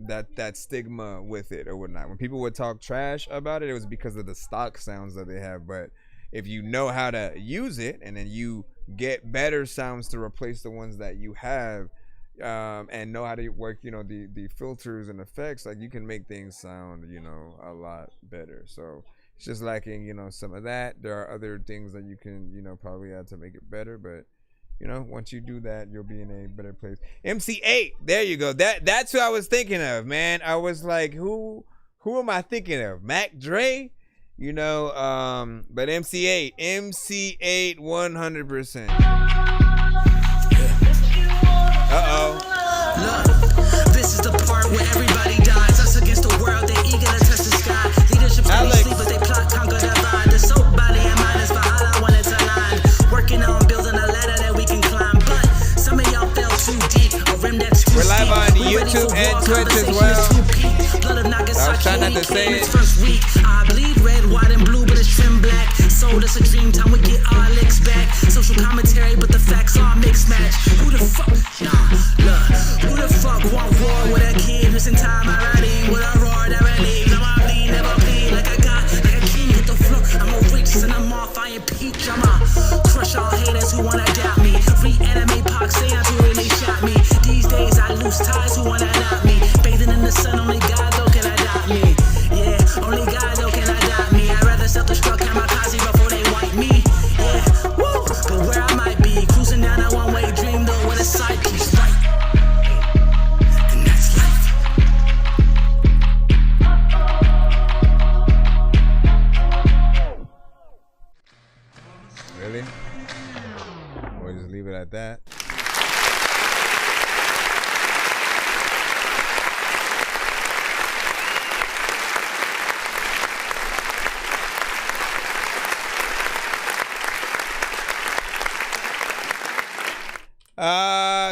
that stigma with it or whatnot. When people would talk trash about it, it was because of the stock sounds that they have. But if you know how to use it and then you get better sounds to replace the ones that you have, and know how to work, you know, the filters and effects, like you can make things sound, you know, a lot better. So it's just lacking, you know, some of that. There are other things that you can, you know, probably add to make it better, but you know, once you do that, you'll be in a better place. MC8, there you go. That's who I was thinking of, man. I was like, who am I thinking of? Mac Dre, you know. But MC8, 100%. Look, this is the part where everybody dies. Us against the world, they eager to touch the sky. Leadership can't sleep, but they plot, conquer, divide. The soap body and mind is for all when it's aligned. Working on building a ladder that we can climb, but some of y'all fell too deep. A rim that's too We're live on YouTube and Twitch as well. Blood of I was trying not to say it. First week, I bleed red, white, and blue, but it's trim black. So it's a dream time, we get our licks back. Social commentary, but the facts are mixed match. Who the fuck? Nah, look. Who the fuck want war with a kid? Missing time, I ride in with a roar that relieves. I'm a bleed, never bleed, like a king hit the floor. I'm a reach, and I'm off, I impeach. I'm a crush all haters who wanna doubt me. Reanimate Pac, say I'm who really shot me. These days I lose ties who wanna adopt me. Bathing in the sun, only God though can adopt me. Yeah, only God though can adopt me. I'd rather self-destruct kamikaze before they wipe me. Yeah, woo, but where I might be, cruising down a one-way dream though with a side piece, right? And that's life. Really? Or just leave it at that?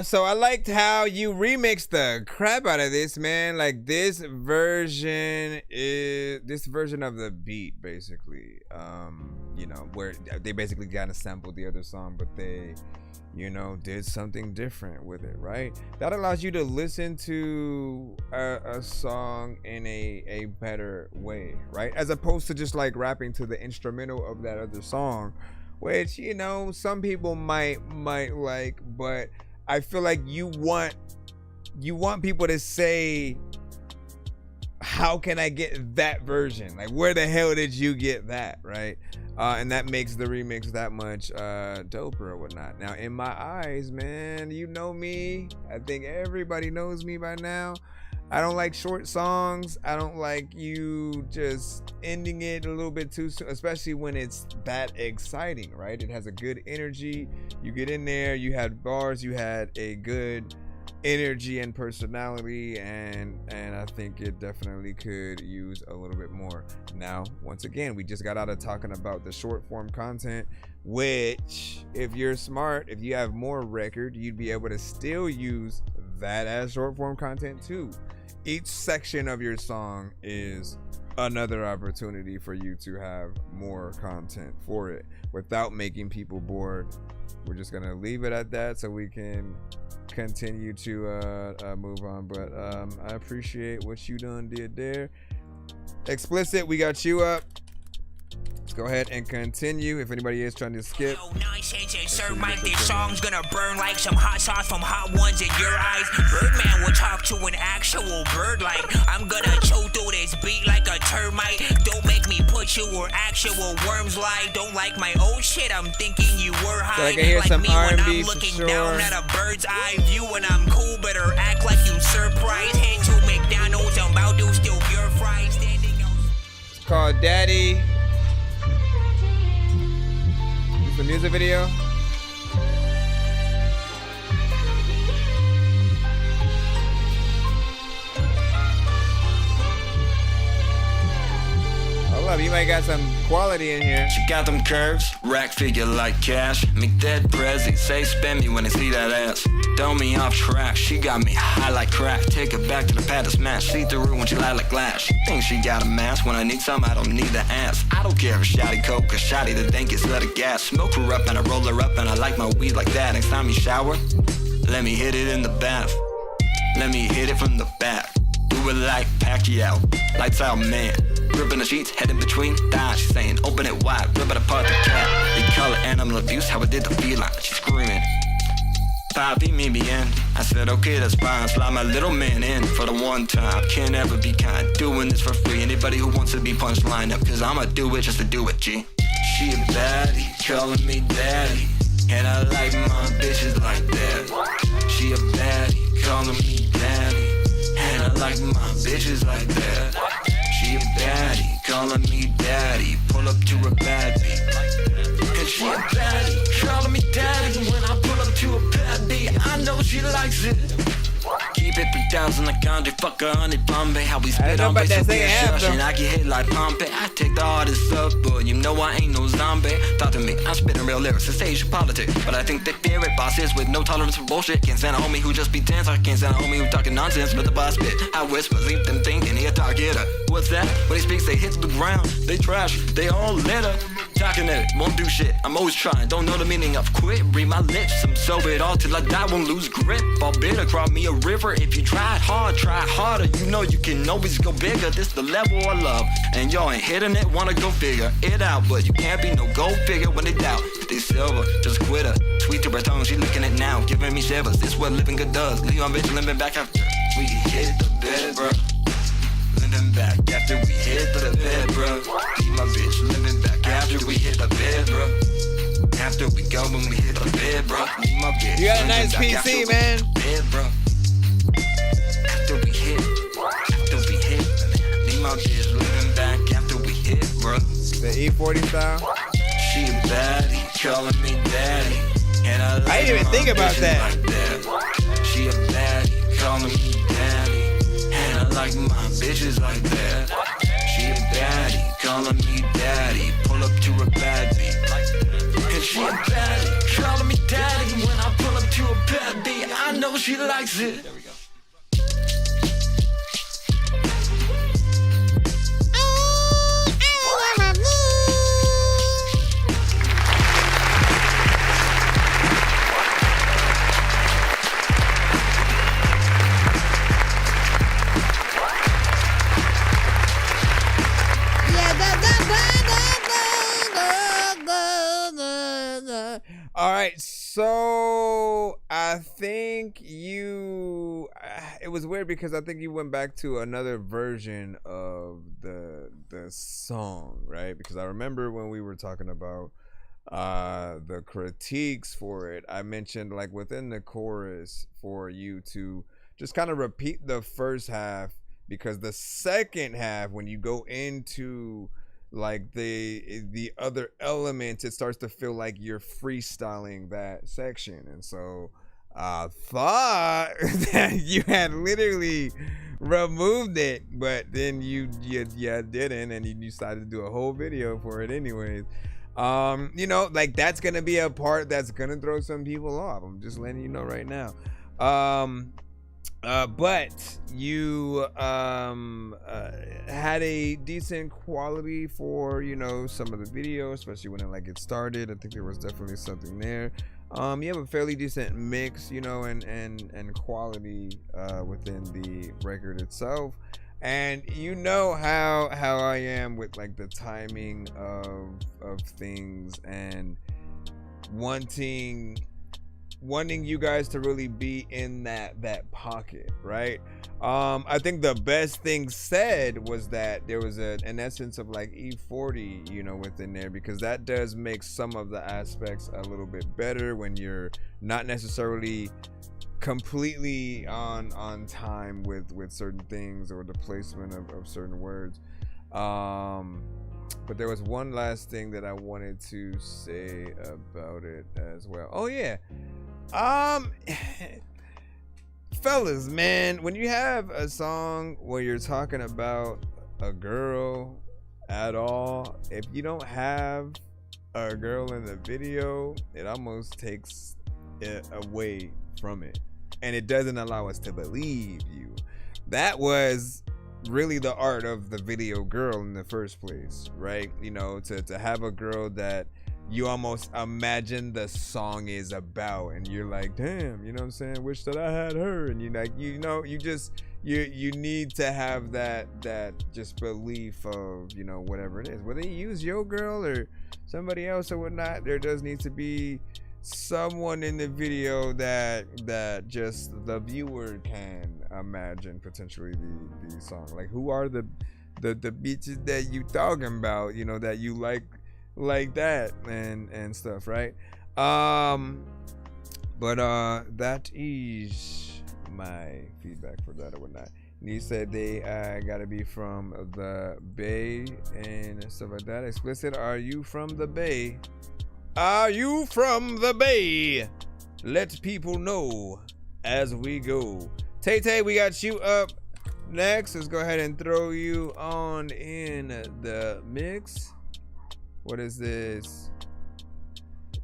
So I liked how you remixed the crap out of this, man. Like this version of the beat, basically. You know, where they basically kind of sampled the other song, but they, you know, did something different with it, right? That allows you to listen to a song in a better way, right? As opposed to just like rapping to the instrumental of that other song, which, you know, some people might like, but I feel like you want people to say, how can I get that version? Like, where the hell did you get that, right? And that makes the remix that much doper or whatnot. Now, in my eyes, man, you know me. I think everybody knows me by now. I don't like short songs. I don't like you just ending it a little bit too soon, especially when it's that exciting, right? It has a good energy. You get in there, you had bars, you had a good energy and personality, and I think it definitely could use a little bit more. Now, once again, we just got out of talking about the short form content, which, if you're smart, if you have more record, you'd be able to still use that as short form content too. Each section of your song is another opportunity for you to have more content for it without making people bored. We're just gonna leave it at that so we can continue to move on. But I appreciate what you done did there. Explicit, we got you up. Let's go ahead and continue. If anybody is trying to skip. Nonsense and sir Mike, this song's gonna burn like some hot sauce from hot ones in your eyes. Birdman will talk to an actual bird like I'm gonna chew through this beat like a termite. Don't make me put you where actual worms lie. Don't like my old shit, I'm thinking you were high. So I can hear like some me when R&B I'm for looking sure. down at a bird's eye view and I'm cool, better act like you surprised. Head to McDonald's, I'm about to steal your fries. It's called Daddy. The music video. Hold up, you might got some quality in here. She got them curves, rack figure like cash. Make that prezi, say spend me when they see that ass. Throw me off track, she got me high like crack. Take her back to the pad to smash, see through when she lie like glass. She thinks she got a mask, when I need some I don't need the ass. I don't care if shotty coke or shotty the think it's let her gas. Smoke her up and I roll her up and I like my weed like that. Next time you shower, let me hit it in the bath. Let me hit it from the back. Do do it like Pacquiao. Lights out, man. Ripping the sheets, head in between thighs. She's saying, open it wide, rip it apart the cat. They call it animal abuse, how it did the feline. She's screaming, papi, me bien. I said, okay, that's fine. Slide my little man in for the one time. Can't ever be kind, doing this for free. Anybody who wants to be punched, line up, cause I'ma do it just to do it, G. She a baddie, calling me daddy. And I like my bitches like that. She a baddie, calling me daddy. And I like my bitches like that. She a baddie, calling me daddy. Pull up to a bad beat. Cause she a baddie, calling me daddy. When I pull up to a bad beat, I know she likes it. Keep it 3,000 like Andre, fuck her, honey, Bombay. How we spit on bass and and I get hit like Pompey. I take the hardest up, but you know I ain't no zombie. Talk to me, I'm spitting real lyrics, it's Asian politics. But I think they fear it, bosses with no tolerance for bullshit. Can't stand a homie who just be tense, I can't stand a homie who talking nonsense. But the boss spit, I whisper, leave them thinking he a targeter. What's that? When he speaks, they hit the ground. They trash, they all litter. Talking it, won't do shit, I'm always trying. Don't know the meaning of quit, read my lips. I'm sober it all till I die, won't lose grip. All bitter, crawl me a river. If you tried hard, try harder. You know you can always go bigger. This the level of love, and y'all ain't hitting it, wanna go figure it out. But you can't be no gold figure when they doubt. They silver, just quit her. Sweet to her tongue, she licking it now, giving me shivers. This what living good does. Leave on bitch limping back after we hit the bed, bro. Limping back after we hit the bed, bro. Leave my bitch limping back after we hit the bed, bro. After we go when we hit the bed, bro. Leave my bitch. You got a nice PC, man. Bed, bro. After we hit, leave my bitch living back after we hit, bro. The E40 style. She a baddie, calling me daddy, and I like I didn't even think about that. Like that. She a baddie, calling me daddy, and I like my bitches like that. She a baddie, calling me daddy. Pull up to a bad beat. Cause she a baddie, calling me daddy. When I pull up to a bad beat, I know she likes it. All right, so I think you. It was weird because I think you went back to another version of the song, right? Because I remember when we were talking about the critiques for it, I mentioned like within the chorus for you to just kind of repeat the first half, because the second half, when you go into like the other elements, it starts to feel like you're freestyling that section. And so I thought that you had literally removed it, but then you didn't, and you decided to do a whole video for it anyways. You know, like that's gonna be a part that's gonna throw some people off. I'm just letting you know right now. But you had a decent quality for, you know, some of the videos, especially when it like get started. I think there was definitely something there. You have a fairly decent mix, you know, and quality within the record itself. And you know how I am with like the timing of things and wanting you guys to really be in that pocket, right? I think the best thing said was that there was an essence of like E40, you know, within there, because that does make some of the aspects a little bit better when you're not necessarily completely on time with certain things or the placement of certain words. But there was one last thing that I wanted to say about it as well. Oh yeah. Fellas, man, when you have a song where you're talking about a girl at all, if you don't have a girl in the video, it almost takes it away from it, and it doesn't allow us to believe you. That was really the art of the video girl in the first place, right? You know, to have a girl that you almost imagine the song is about, and you're like, damn, you know what I'm saying? Wish that I had her. And you like, you know, you need to have that just belief of, you know, whatever it is, whether you use your girl or somebody else or whatnot. There does need to be someone in the video that just the viewer can imagine potentially the song. Like, who are the bitches that you talking about, you know, that you like that and stuff, right? But that is my feedback for that or whatnot. And he said they gotta be from the Bay and stuff like that. Explicit, are you from the Bay? Are you from the Bay? Let people know as we go. Tay, we got you up next. Let's go ahead and throw you on in the mix. What is this?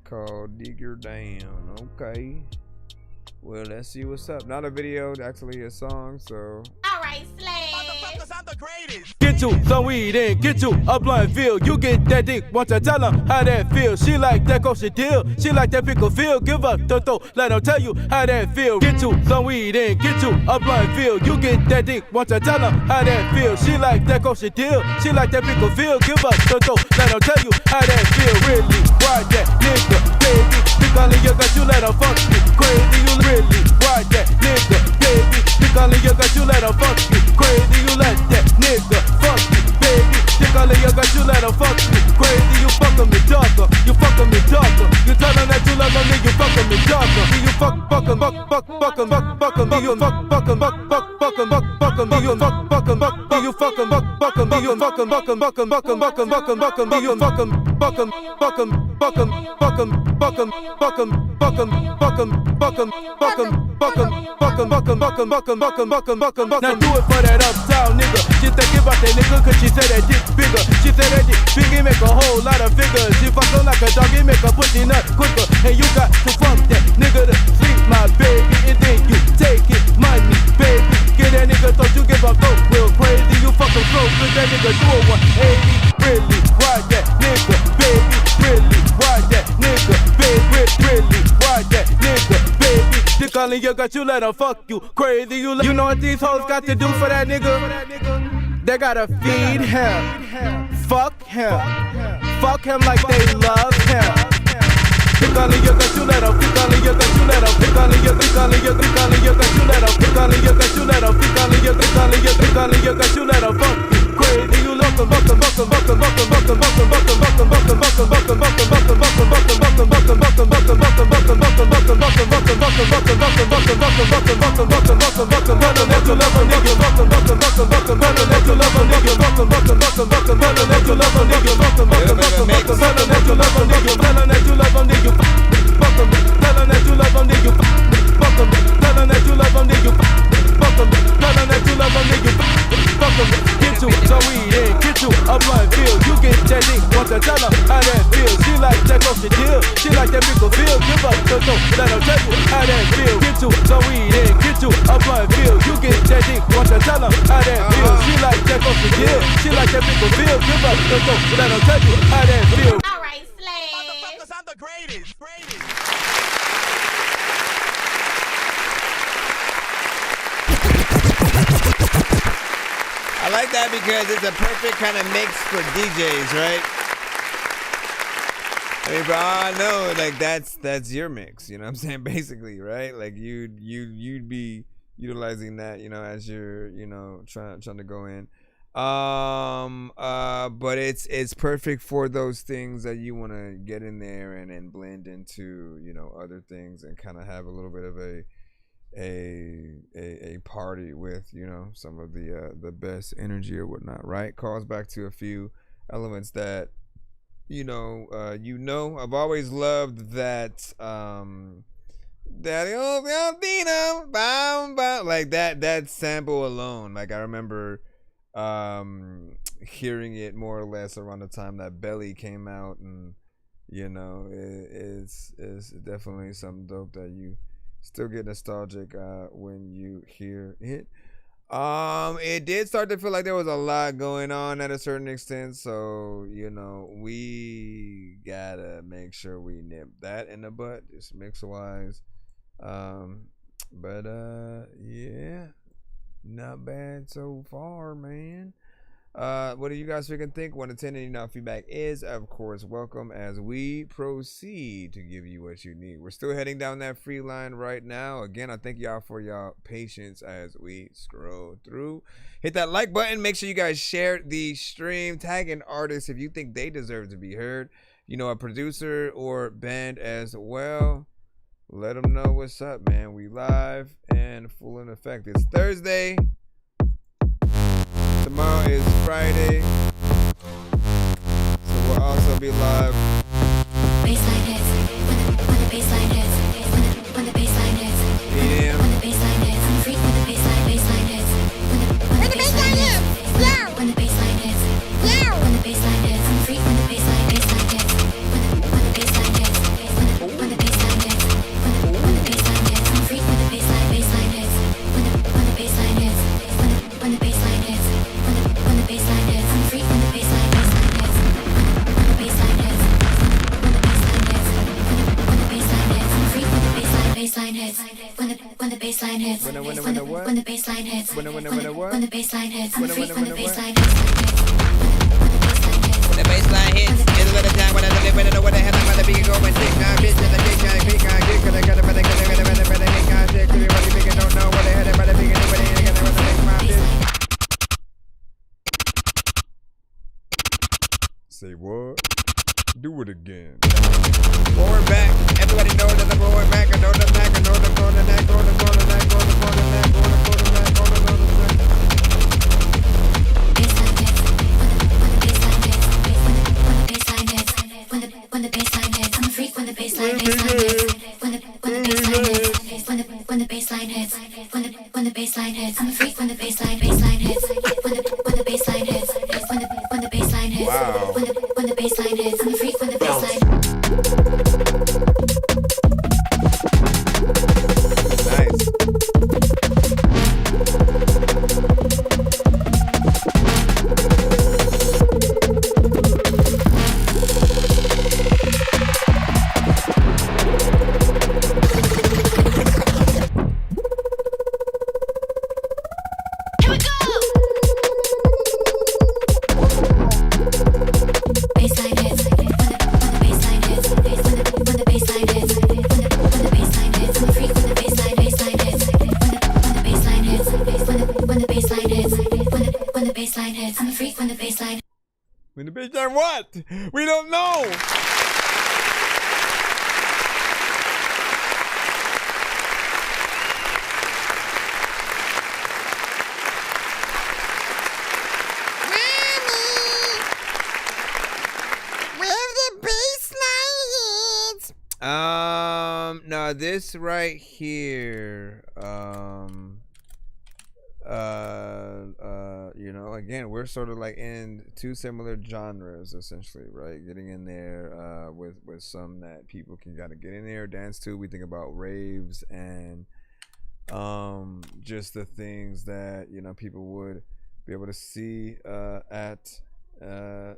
Called Digger Down. Okay. Well, let's see what's up. Not a video, actually a song, so. Alright, Slay. Motherfuckers, I'm the greatest. Get you some weed and get you a blunt feel. You get that dick, want to tell her how that feel. She like that kosher deal, she like that pickle feel. Give her the throat, let her tell you how that feel. Get you some weed and get you a blunt feel. You get that dick, want to tell her how that feel. She like that kosher deal, she like that pickle feel. Give her the throat, let her tell you how that feel. Really, ride that nigga, baby. Pick on you, got you, let her fuck you. Crazy, you really ride that nigga, baby. Pick on you, got you, let her fuck you. Crazy, you let that nigga fuck you, baby. Pick on you, got you, let her fuck you. Crazy, you fucking me darker, you fucking me darker. You tell her that you love her, nigga, you fucking me darker. You fuck, you fuck, you now do it for that uptown nigga. She thinking about that nigga cause she said that dick bigger. She said that dick bigger make a whole lot of figures. She fucking like a doggy, make a pussy nut quicker. And you got to fuck that nigga to sleep, my baby. And then you take it, money, baby. Get that nigga, thought you give a vote real crazy. You fucking flow, cause that nigga do a 180. Really, ride that nigga, baby. Really, ride that nigga, baby. Really, ride that nigga, baby. Dick calling you, got you, let her fuck you. Crazy, you know what these hoes got to do for that nigga? They gotta feed him, fuck him like they love him. Pick on you, got you, let her, pick on you, got you, let her, pick on you, pick on you, pick on you, got you, let her, pick on you, got you, let her, pick on you, pick on you, pick on you, got you, let her fuck you. Crazy, you lookin', get you some weed and get you a blunt feel. You get that dick, want to tell her how that feel. She like that kosher deal, she like that pickle feel. Give her the throat, let her tell you how that feel. Get you some weed and get you a blunt feel. You get that dick, want to tell her how that feel. She like that kosher deal, she like that pickle feel. Give her the throat, let her tell you how that feel. Alright, Slay. Motherfuckers, I'm the greatest. I like that because it's a perfect kind of mix for DJs, right? I mean, but I know, like, that's your mix, you know what I'm saying? Basically, right? Like, you'd be utilizing that, you know, as you're, you know, trying to go in. But it's perfect for those things that you want to get in there and then blend into, you know, other things and kind of have a little bit of a party with, you know, some of the best energy or whatnot, right? Calls back to a few elements that I've always loved that like that sample alone. Like, I remember hearing it more or less around the time that Belly came out, and you know, it's definitely something dope that you still get nostalgic when you hear it. It did start to feel like there was a lot going on at a certain extent, so you know we gotta make sure we nip that in the butt, just mix wise. But yeah, not bad so far, man. What do you guys freaking think? 1 to 10, and feedback is of course welcome as we proceed to give you what you need. We're still heading down that free line right now. Again, I thank y'all for y'all patience as we scroll through. Hit that like button. Make sure you guys share the stream. Tag an artist if you think they deserve to be heard. You know, a producer or band as well. Let them know what's up, man. We live and full in effect. It's Thursday. Tomorrow is Friday, so we'll also be live. Baseline hits, when the baseline hits, when the baseline hits, PM. when the baseline hits, I'm free when the baseline hits, when the baseline hits, yo, when the baseline hits, yo, when the baseline hits, I'm free when the baseline hits, when the baseline hits, when the baseline hits, when the baseline hits, I'm free when the baseline hits, when the baseline hits, when the baseline hits. When the baseline hits, I'm free when the baseline hits. When the baseline hits, when the baseline hits, when the baseline hits, I'm free when the baseline hits. When the baseline hits, when the baseline hits, when the baseline hits, I'm free when the baseline hits. When the baseline hits, it's a little time when I live in it, what the hell I'm about to be going. Tik-Tok, bitch, and the Tik-Tok, Tik-Tok, get, cause I got a better, Tik-Tok, shit, cause everybody big don't know what the hell about to be, anybody ain't gonna make my bitch. Say what? Do it again. Forward back. Everybody knows that the forward back. I know the back. I know the corner neck. Corner neck. Corner neck. Corner neck. Corner neck. When the baseline hits, I'm a freak when the baseline hits. When the baseline hits, when the baseline hits, when the baseline hits, I'm a freak when the baseline hits. When the baseline hits, when the baseline hits, when the baseline hits, I'm a freak when the baseline. When the baseline what? We don't know. No, this right here, you know, again, we're sort of like in two similar genres, essentially, right? Getting in there, with some that people can kind of get in there, dance to. We think about raves and, just the things that, you know, people would be able to see, at, or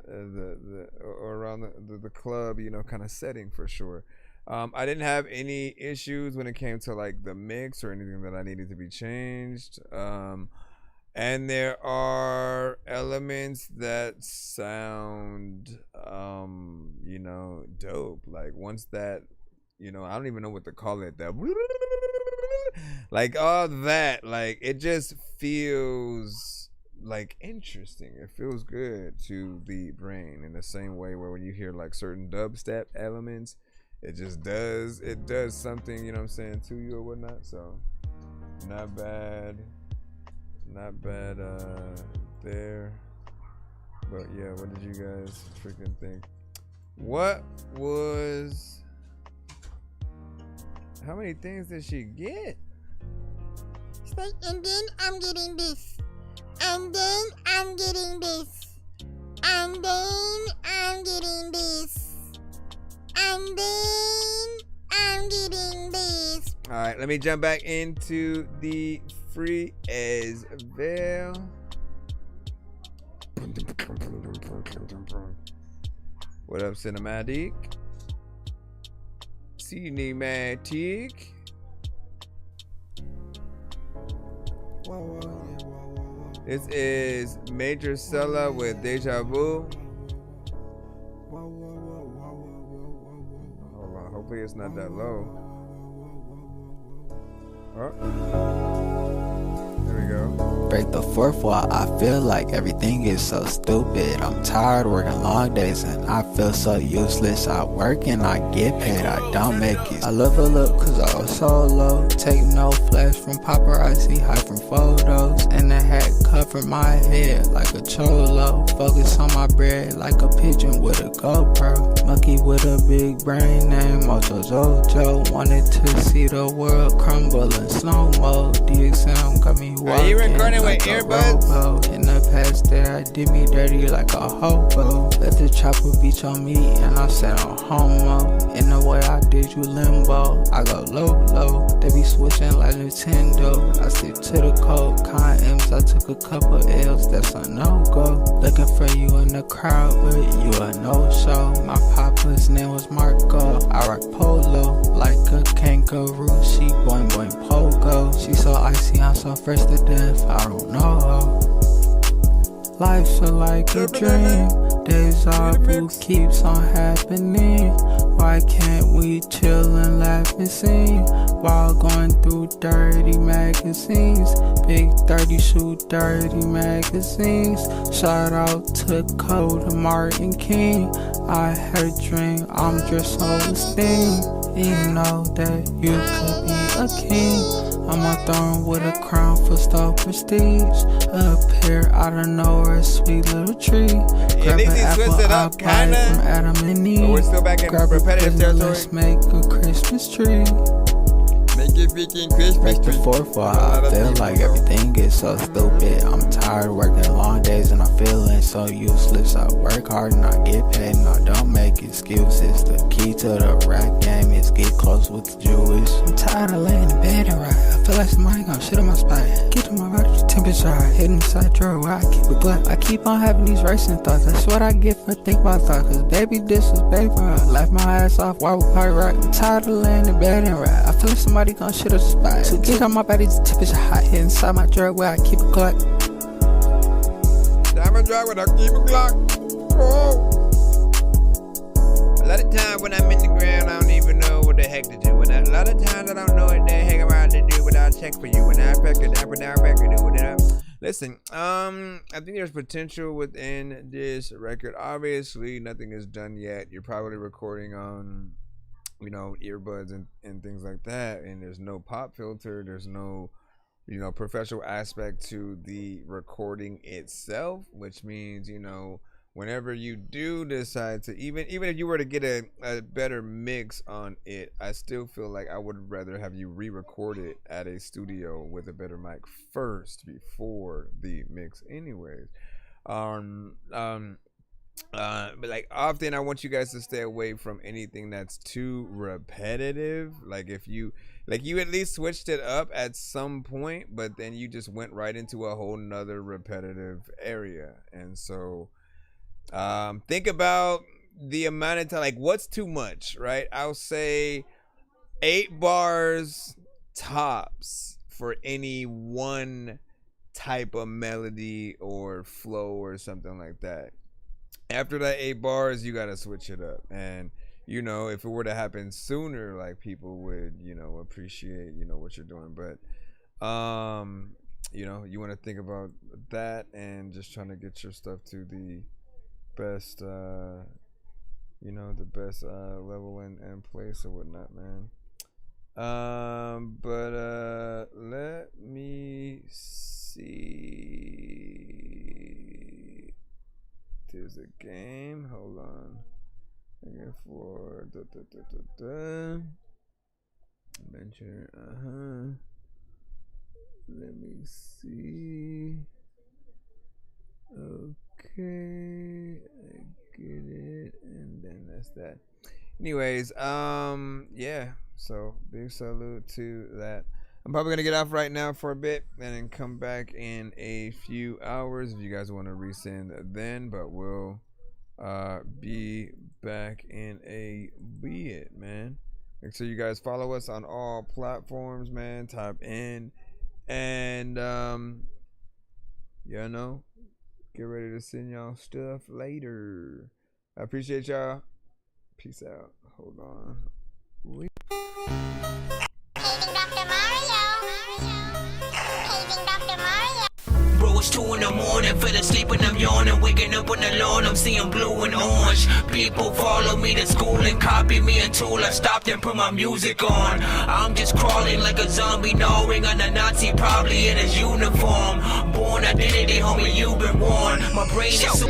around the club, you know, kind of setting for sure. I didn't have any issues when it came to like the mix or anything that I needed to be changed. And there are elements that sound, you know, dope. Like once that, you know, I don't even know what to call it. That like all that, like it just feels like interesting. It feels good to the brain in the same way where when you hear like certain dubstep elements, it just does, it does something, you know what I'm saying, to you or whatnot. So not bad there. But yeah, what did you guys freaking think? What was, how many things did she get? And then I'm getting this. And then I'm getting this. And then I'm getting this. And then I'm getting this. All right, let me jump back into the free as well. What up, Cinematic? Cinematic. This is Major Sella with Deja Vu. Hold on, hopefully it's not that low. Oh. There we go. Break the fourth wall, I feel like everything is so stupid. I'm tired working long days and I feel so useless. I work and I get paid, I don't make it. I level up cause I was solo. Take no flash from paparazzi, hide from photos. And the hat cover my head like a cholo. Focus on my bread like a pigeon with a GoPro. Monkey with a big brain named Mojo Jojo. Wanted to see the world crumble in slow-mo. DXM got me walking. Are you recording with earbuds? In the past there, I did me dirty like a hobo. Let the chopper beach on me and I said I'm homo. In the way I did you limbo, I go low, low. They be switching like Nintendo. I stick to the code, kind M's. I took a couple L's, that's a no-go. Looking for you in the crowd, but you a no-show. My papa's name was Marco. I rock polo like a kangaroo. She boing boing pogo. She so icy, I'm so fresh to death. I don't know. Life's like a dream. Deja vu keeps on happening. Why can't we chill and laugh and sing while going through dirty magazines? Big 30 shoot dirty magazines. Shout out to Code and Martin King. I had a dream, I'm just so esteemed. You know that you could be a king. I'm a throne with a crown for style prestige. Appear out of nowhere, sweet little tree. Grab an apple, I'll buy it from Adam and Eve. But we're still back in repetitive territory. Let's make a Christmas tree. Make it freaking Christmas Break the fourth wall, I feel like everything is so stupid. I'm tired working long days and I'm feeling so useless. I work hard and I get paid and I don't make excuses. The key to the rap game is get close with the Jewish. I'm tired of laying in bed and ride. I feel like somebody gon' shit on my spot. Get to my body temperature high. Hidden inside drawer where I keep it black. I keep on having these racing thoughts. That's what I get for think about thoughts. Cause baby, this was baby. I laugh my ass off while we party rock. I'm tired of laying in bed and ride. I feel like somebody gon' shit on the spot. So get on my body temperature high. Hidden inside my drawer where I keep it clock. Diamond drop when I keep a clock. Oh. A lot of times when I'm in the ground, I don't even know what the heck to do. A lot of times I don't know what the heck I'm about to do, but I'll check for you. When I pack it up, do it. Listen, I think there's potential within this record. Obviously, nothing is done yet. You're probably recording on, you know, earbuds and things like that, and there's no pop filter. There's no, you know, professional aspect to the recording itself, which means, you know, whenever you do decide to, even if you were to get a better mix on it, I still feel like I would rather have you re-record it at a studio with a better mic first before the mix anyways. But like often I want you guys to stay away from anything that's too repetitive. Like if you at least switched it up at some point, but then you just went right into a whole nother repetitive area. And so think about the amount of time, like what's too much, right? I'll say 8 bars tops for any one type of melody or flow or something like that. After that 8 bars, you gotta switch it up. And you know, if it were to happen sooner, like people would, you know, appreciate, you know, what you're doing. But you know, you want to think about that and just trying to get your stuff to the best you know, the best level and place or whatnot, man. But let me see. There's a game. Hold on. Again for adventure. Let me see. Okay, I get it, and then that's that. Anyways, yeah. So big salute to that. I'm probably gonna get off right now for a bit and then come back in a few hours if you guys want to resend then, but we'll be back in a bit, man. Make sure you guys follow us on all platforms, man. Type in and you know, get ready to send y'all stuff later. I appreciate y'all. Peace out. Hold on. Bro, it's 2 in the morning, fell asleep and I'm yawning, waking up on the lawn, I'm seeing blue and orange. People follow me to school and copy me until I stopped and put my music on. I'm just crawling like a zombie, gnawing on a Nazi, probably in his uniform. Born identity, homie, you've been warned. My brain is so